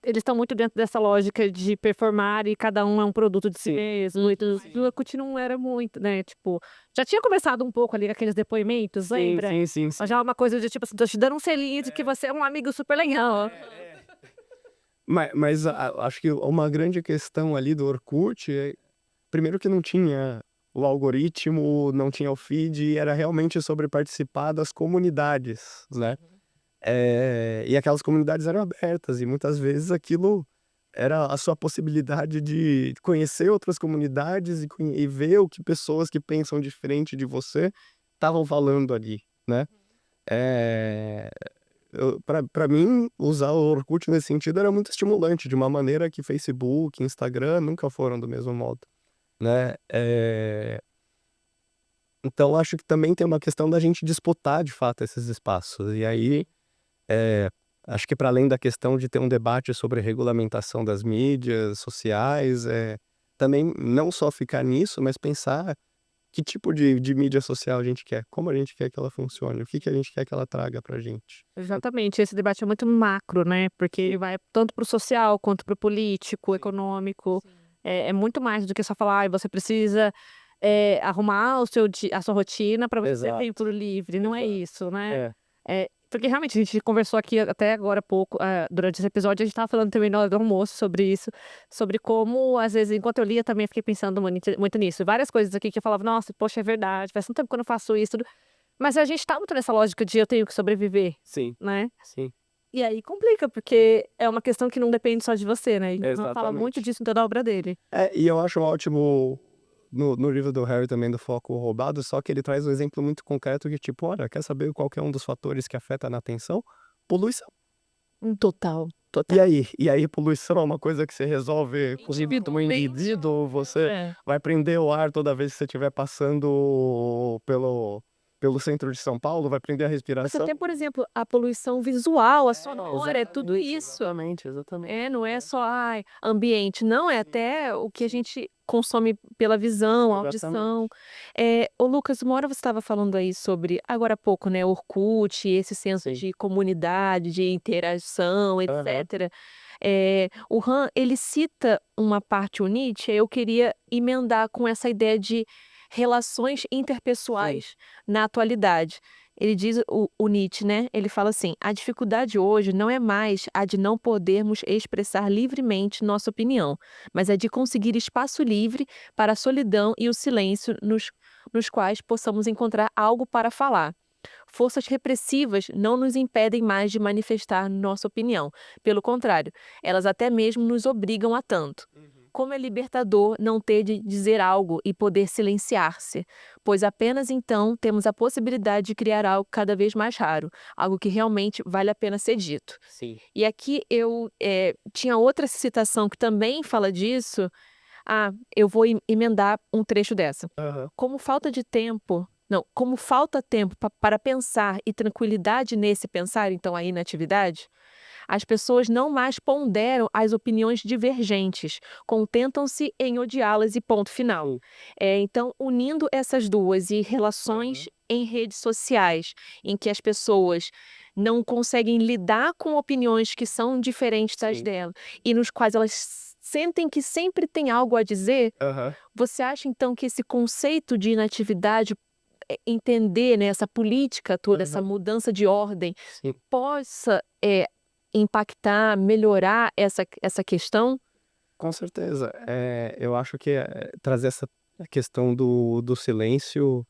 eles estão muito dentro dessa lógica de performar e cada um é um produto de si mesmo. E do Orkut não era muito, né? Tipo, já tinha começado um pouco ali aqueles depoimentos, lembra? Sim. Mas já é uma coisa de tipo assim, tô te dando um selinho de que você é um amigo super legal. Mas acho que uma grande questão ali do Orkut primeiro que não tinha o algoritmo, não tinha o feed, e era realmente sobre participar das comunidades, né? E aquelas comunidades eram abertas, e muitas vezes aquilo era a sua possibilidade de conhecer outras comunidades e ver o que pessoas que pensam diferente de você estavam falando ali, né? Eh, pra mim, usar o Orkut nesse sentido era muito estimulante, de uma maneira que Facebook, Instagram nunca foram do mesmo modo, né? Então acho que também tem uma questão da gente disputar de fato esses espaços. E aí, acho que para além da questão de ter um debate sobre regulamentação das mídias sociais, também não só ficar nisso, mas pensar que tipo de mídia social a gente quer, como a gente quer que ela funcione, o que a gente quer que ela traga pra gente. Exatamente, esse debate é muito macro, né? Porque vai tanto para o social quanto para o político, econômico. É muito mais do que só falar, "Ai, você precisa arrumar a sua rotina para você ter Exato. tempo livre." Não é isso, né? É. Porque realmente a gente conversou aqui até agora há pouco, durante esse episódio, a gente estava falando também na hora do almoço sobre isso, sobre como, às vezes, enquanto eu lia, também fiquei pensando muito nisso. Várias coisas aqui que eu falava, nossa, poxa, é verdade, faz tanto tempo que eu não faço isso, tudo. Mas a gente tá muito nessa lógica de eu tenho que sobreviver, Sim, né? sim. E aí complica, porque é uma questão que não depende só de você, né? E o Han fala muito Exatamente. disso em toda a obra dele. E eu acho ótimo no livro do Harry também, do Foco Roubado, só que ele traz um exemplo muito concreto que, tipo, olha, quer saber qual que é um dos fatores que afeta na atenção? Poluição. Total. E aí poluição é uma coisa que você resolve como Individualmente. indivíduo, você É. vai prender o ar toda vez que você estiver passando pelo centro de São Paulo, vai prender a Você respiração. tem, por exemplo, a poluição visual, a sonora, é tudo isso. Exatamente. Não é só ambiente, não, é até o que a gente consome pela visão, audição. Ô Lucas, uma hora você estava falando aí sobre, agora há pouco, né, Orkut, esse senso Sim. de comunidade, de interação, Aham. etc. O Han, ele cita uma parte, o Nietzsche, eu queria emendar com essa ideia de relações interpessoais na atualidade. Ele diz, o Nietzsche, né? Ele fala assim: a dificuldade hoje não é mais a de não podermos expressar livremente nossa opinião, mas é de conseguir espaço livre para a solidão e o silêncio nos quais possamos encontrar algo para falar. Forças repressivas não nos impedem mais de manifestar nossa opinião. Pelo contrário, elas até mesmo nos obrigam a tanto. Como é libertador não ter de dizer algo e poder silenciar-se, pois apenas então temos a possibilidade de criar algo cada vez mais raro, algo que realmente vale a pena ser dito. Sim. E aqui eu tinha outra citação que também fala disso. Eu vou emendar um trecho dessa. Aham. Como falta tempo para pensar e tranquilidade nesse pensar, então a inatividade, as pessoas não mais ponderam as opiniões divergentes, contentam-se em odiá-las e ponto final. Sim. Então, unindo essas duas e relações em redes sociais, em que as pessoas não conseguem lidar com opiniões que são diferentes das Sim. dela, e nos quais elas sentem que sempre tem algo a dizer, Aham. você acha então que esse conceito de inatividade, entender, né, essa política toda, essa mudança de ordem, Sim. possa impactar, melhorar essa questão? Com certeza. Eu acho que trazer essa questão do silêncio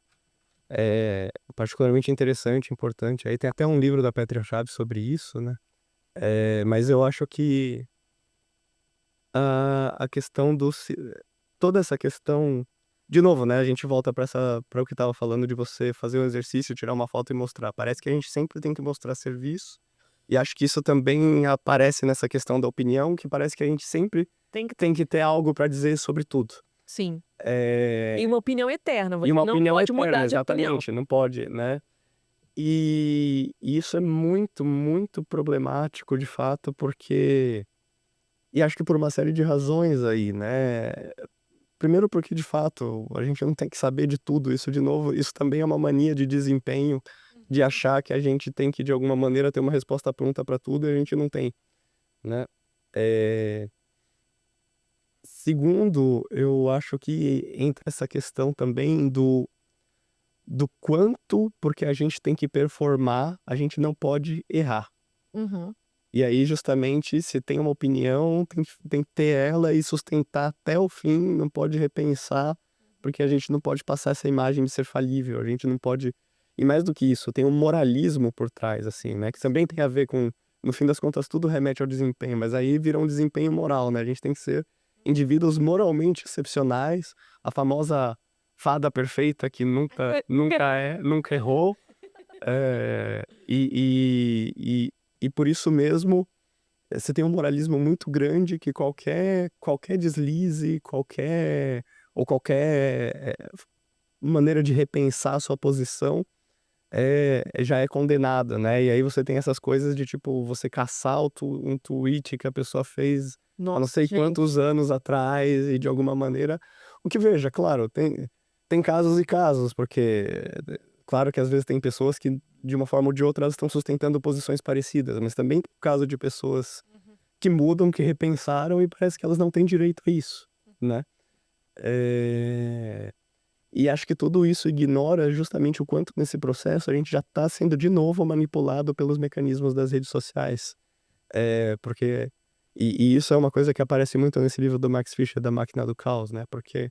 é particularmente interessante, importante. Aí tem até um livro da Petra Chaves sobre isso, né? Mas eu acho que a questão toda essa questão. De novo, né? A gente volta para o que estava falando de você fazer um exercício, tirar uma foto e mostrar. Parece que a gente sempre tem que mostrar serviço. E acho que isso também aparece nessa questão da opinião, que parece que a gente sempre tem que ter algo para dizer sobre tudo. Sim. É, E uma opinião eterna, E você uma não opinião pode eterna, mudar de opinião. exatamente, não pode, né? E isso é muito, muito problemático, de fato, porque. E acho que por uma série de razões aí, né? Primeiro porque, de fato, a gente não tem que saber de tudo. Isso, de novo, isso também é uma mania de desempenho, de achar que a gente tem que, de alguma maneira, ter uma resposta pronta para tudo e a gente não tem, né? Segundo, eu acho que entra essa questão também do quanto, porque a gente tem que performar, a gente não pode errar. Uhum. E aí, justamente, se tem uma opinião, tem que ter ela e sustentar até o fim, não pode repensar, porque a gente não pode passar essa imagem de ser falível, a gente não pode. E mais do que isso, tem um moralismo por trás, assim, né? Que também tem a ver com, no fim das contas, tudo remete ao desempenho, mas aí vira um desempenho moral, né? A gente tem que ser indivíduos moralmente excepcionais, a famosa fada perfeita que nunca errou. É, e por isso mesmo, você tem um moralismo muito grande que qualquer deslize, qualquer maneira de repensar a sua posição já é condenada, né? E aí você tem essas coisas de, tipo, você caçar um tweet que a pessoa fez há não sei quantos anos atrás e de alguma maneira. O que, veja, claro, tem casos e casos, porque claro que às vezes tem pessoas que, de uma forma ou de outra, elas estão sustentando posições parecidas, mas também tem o caso de pessoas que mudam, que repensaram e parece que elas não têm direito a isso, né? E acho que tudo isso ignora justamente o quanto nesse processo a gente já está sendo de novo manipulado pelos mecanismos das redes sociais. Porque e isso é uma coisa que aparece muito nesse livro do Max Fischer, da Máquina do Caos, né? Porque,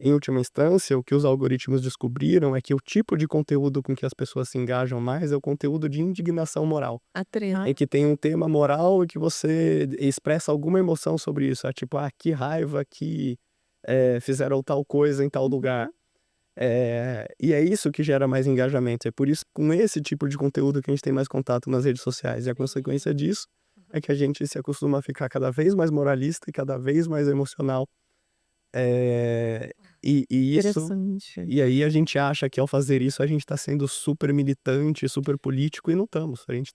em última instância, o que os algoritmos descobriram é que o tipo de conteúdo com que as pessoas se engajam mais é o conteúdo de indignação moral. Em que tem um tema moral e que você expressa alguma emoção sobre isso. Tipo, que raiva que fizeram tal coisa em tal lugar. E é isso que gera mais engajamento. É por isso, com esse tipo de conteúdo, que a gente tem mais contato nas redes sociais. E a consequência disso é que a gente se acostuma a ficar cada vez mais moralista e cada vez mais emocional. E isso... Interessante. E aí a gente acha que ao fazer isso a gente tá sendo super militante, super político, e não estamos. A gente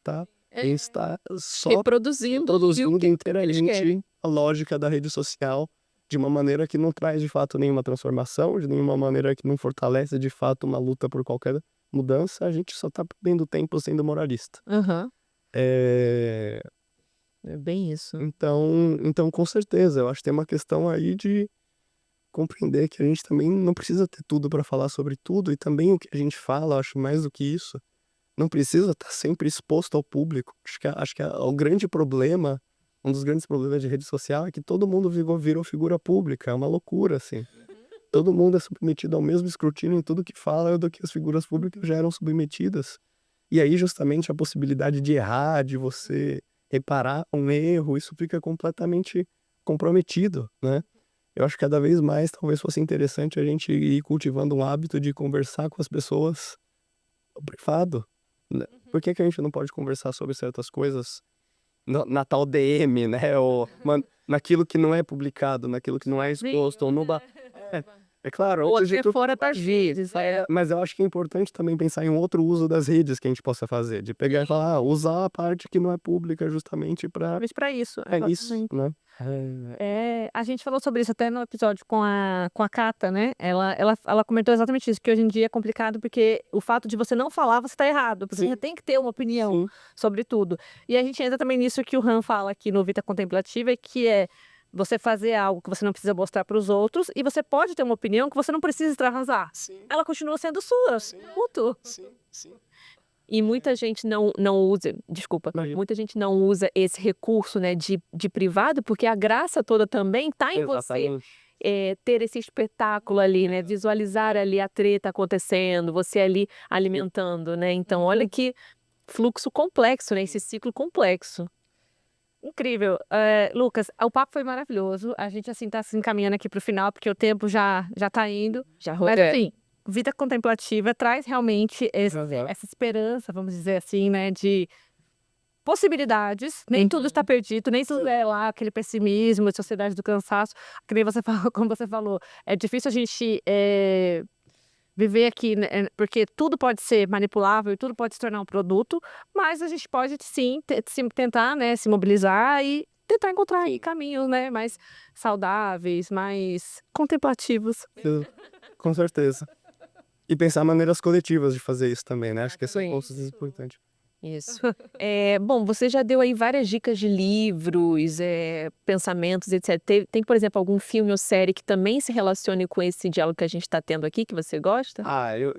está só Reproduzindo. produzindo eles inteiramente querem. a lógica da rede social de uma maneira que não traz de fato nenhuma transformação, de nenhuma maneira que não fortalece de fato uma luta por qualquer mudança. A gente só tá perdendo tempo sendo moralista. Aham. É, É bem isso. Então, com certeza, eu acho que tem uma questão aí de compreender que a gente também não precisa ter tudo para falar sobre tudo, e também o que a gente fala, eu acho mais do que isso, não precisa estar sempre exposto ao público. Acho que o grande problema, um dos grandes problemas de rede social é que todo mundo virou figura pública, é uma loucura, assim. Todo mundo é submetido ao mesmo escrutínio em tudo que fala do que as figuras públicas já eram submetidas. E aí, justamente, a possibilidade de errar, de você reparar um erro, isso fica completamente comprometido, né? Eu acho que cada vez mais talvez fosse interessante a gente ir cultivando um hábito de conversar com as pessoas no privado, né? Por que que a gente não pode conversar sobre certas coisas na tal DM, né? Ou naquilo que não é publicado, naquilo que não é exposto, ou no é claro, Ou outro até jeito... fora das redes. Mas eu acho que é importante também pensar em um outro uso das redes que a gente possa fazer, de pegar e falar, usar a parte que não é pública justamente para Talvez pra isso. isso, exatamente. né? A gente falou sobre isso até no episódio com a Cata, né? Ela comentou exatamente isso, que hoje em dia é complicado porque o fato de você não falar, você tá errado. Porque Sim. você tem que ter uma opinião Sim. sobre tudo. E a gente entra também nisso que o Han fala aqui no Vita Contemplativa, que é você fazer algo que você não precisa mostrar para os outros, e você pode ter uma opinião que você não precisa extravasar. Sim, Ela continua sendo sua. Ponto. sim. E muita gente não usa, desculpa, Imagina. muita gente não usa esse recurso, né, de privado, porque a graça toda também tá em você. Exatamente. Ter esse espetáculo ali, né, visualizar ali a treta acontecendo, você ali alimentando, né? Então, olha que fluxo complexo, né? Esse ciclo complexo. Incrível. Lucas, o papo foi maravilhoso. A gente, assim, tá se encaminhando aqui pro final, porque o tempo já tá indo. Já Mas, assim, Vida Contemplativa traz realmente essa esperança, vamos dizer assim, né, de possibilidades. Nem tudo está perdido, nem tudo é lá aquele pessimismo, a sociedade do cansaço. Que nem você falou, como você falou, é difícil a gente viver aqui, né, porque tudo pode ser manipulável e tudo pode se tornar um produto, mas a gente pode sim tentar, né, se mobilizar e tentar encontrar aí caminhos, né, mais saudáveis, mais contemplativos. Com certeza. E pensar maneiras coletivas de fazer isso também, né? Acho que esse é um ponto importante. Isso. Bom, você já deu aí várias dicas de livros, pensamentos, etc. Tem, por exemplo, algum filme ou série que também se relacione com esse diálogo que a gente está tendo aqui, que você gosta?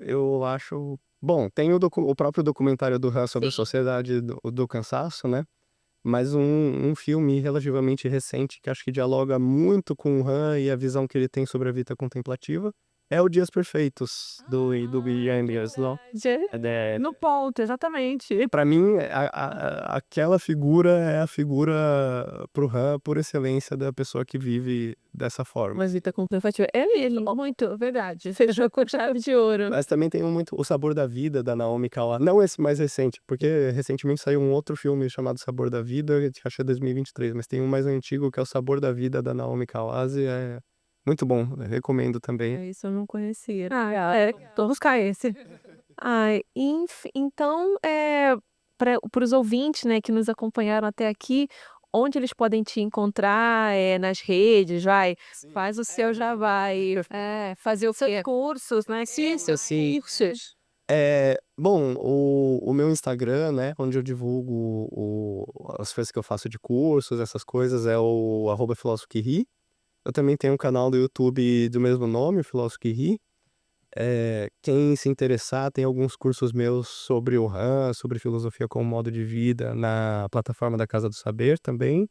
Eu acho... Bom, tem o próprio documentário do Han sobre a Sim. sociedade do cansaço, né? Mas um filme relativamente recente que acho que dialoga muito com o Han e a visão que ele tem sobre a vida contemplativa é o Dias Perfeitos, do Guilherme Glasgow. No ponto, exatamente. Pra mim, aquela figura é a figura pro Han por excelência da pessoa que vive dessa forma. Mas Vita Contemplativa. É ele, muito, verdade. Fechou com chave de ouro. Mas também tem muito O Sabor da Vida, da Naomi Kawase. Não esse mais recente, porque recentemente saiu um outro filme chamado Sabor da Vida, que acho que é 2023, mas tem um mais antigo que é O Sabor da Vida, da Naomi Kawase. É muito bom, eu recomendo também. Isso eu não conhecia. Tô buscar esse. Então, para os ouvintes, né, que nos acompanharam até aqui, onde eles podem te encontrar nas redes, faz o seu fazer o Seus cursos, né? Sim, seus cursos. Bom, o meu Instagram, né, onde eu divulgo as coisas que eu faço de cursos, essas coisas, é o @filosofo_que_ri. Eu também tenho um canal do YouTube do mesmo nome, o Filósofo que Ri. Quem se interessar, tem alguns cursos meus sobre o Han, sobre filosofia como modo de vida, na plataforma da Casa do Saber também.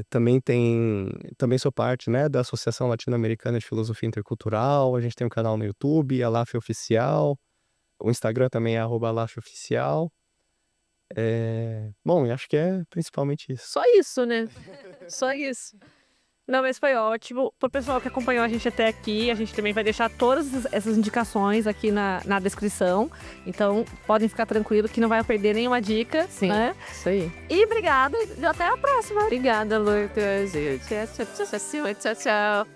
Também sou parte, né, da Associação Latino-Americana de Filosofia Intercultural. A gente tem um canal no YouTube, Alaf Oficial. O Instagram também é @alafoficial. Bom, eu acho que é principalmente isso. Só isso, né? Só isso. Não, mas foi ótimo. Pro pessoal que acompanhou a gente até aqui, a gente também vai deixar todas essas indicações aqui na descrição. Então, podem ficar tranquilos que não vai perder nenhuma dica. Sim, né? isso aí. E obrigada e até a próxima. Obrigada, Lucas. Tchau, tchau, tchau, tchau.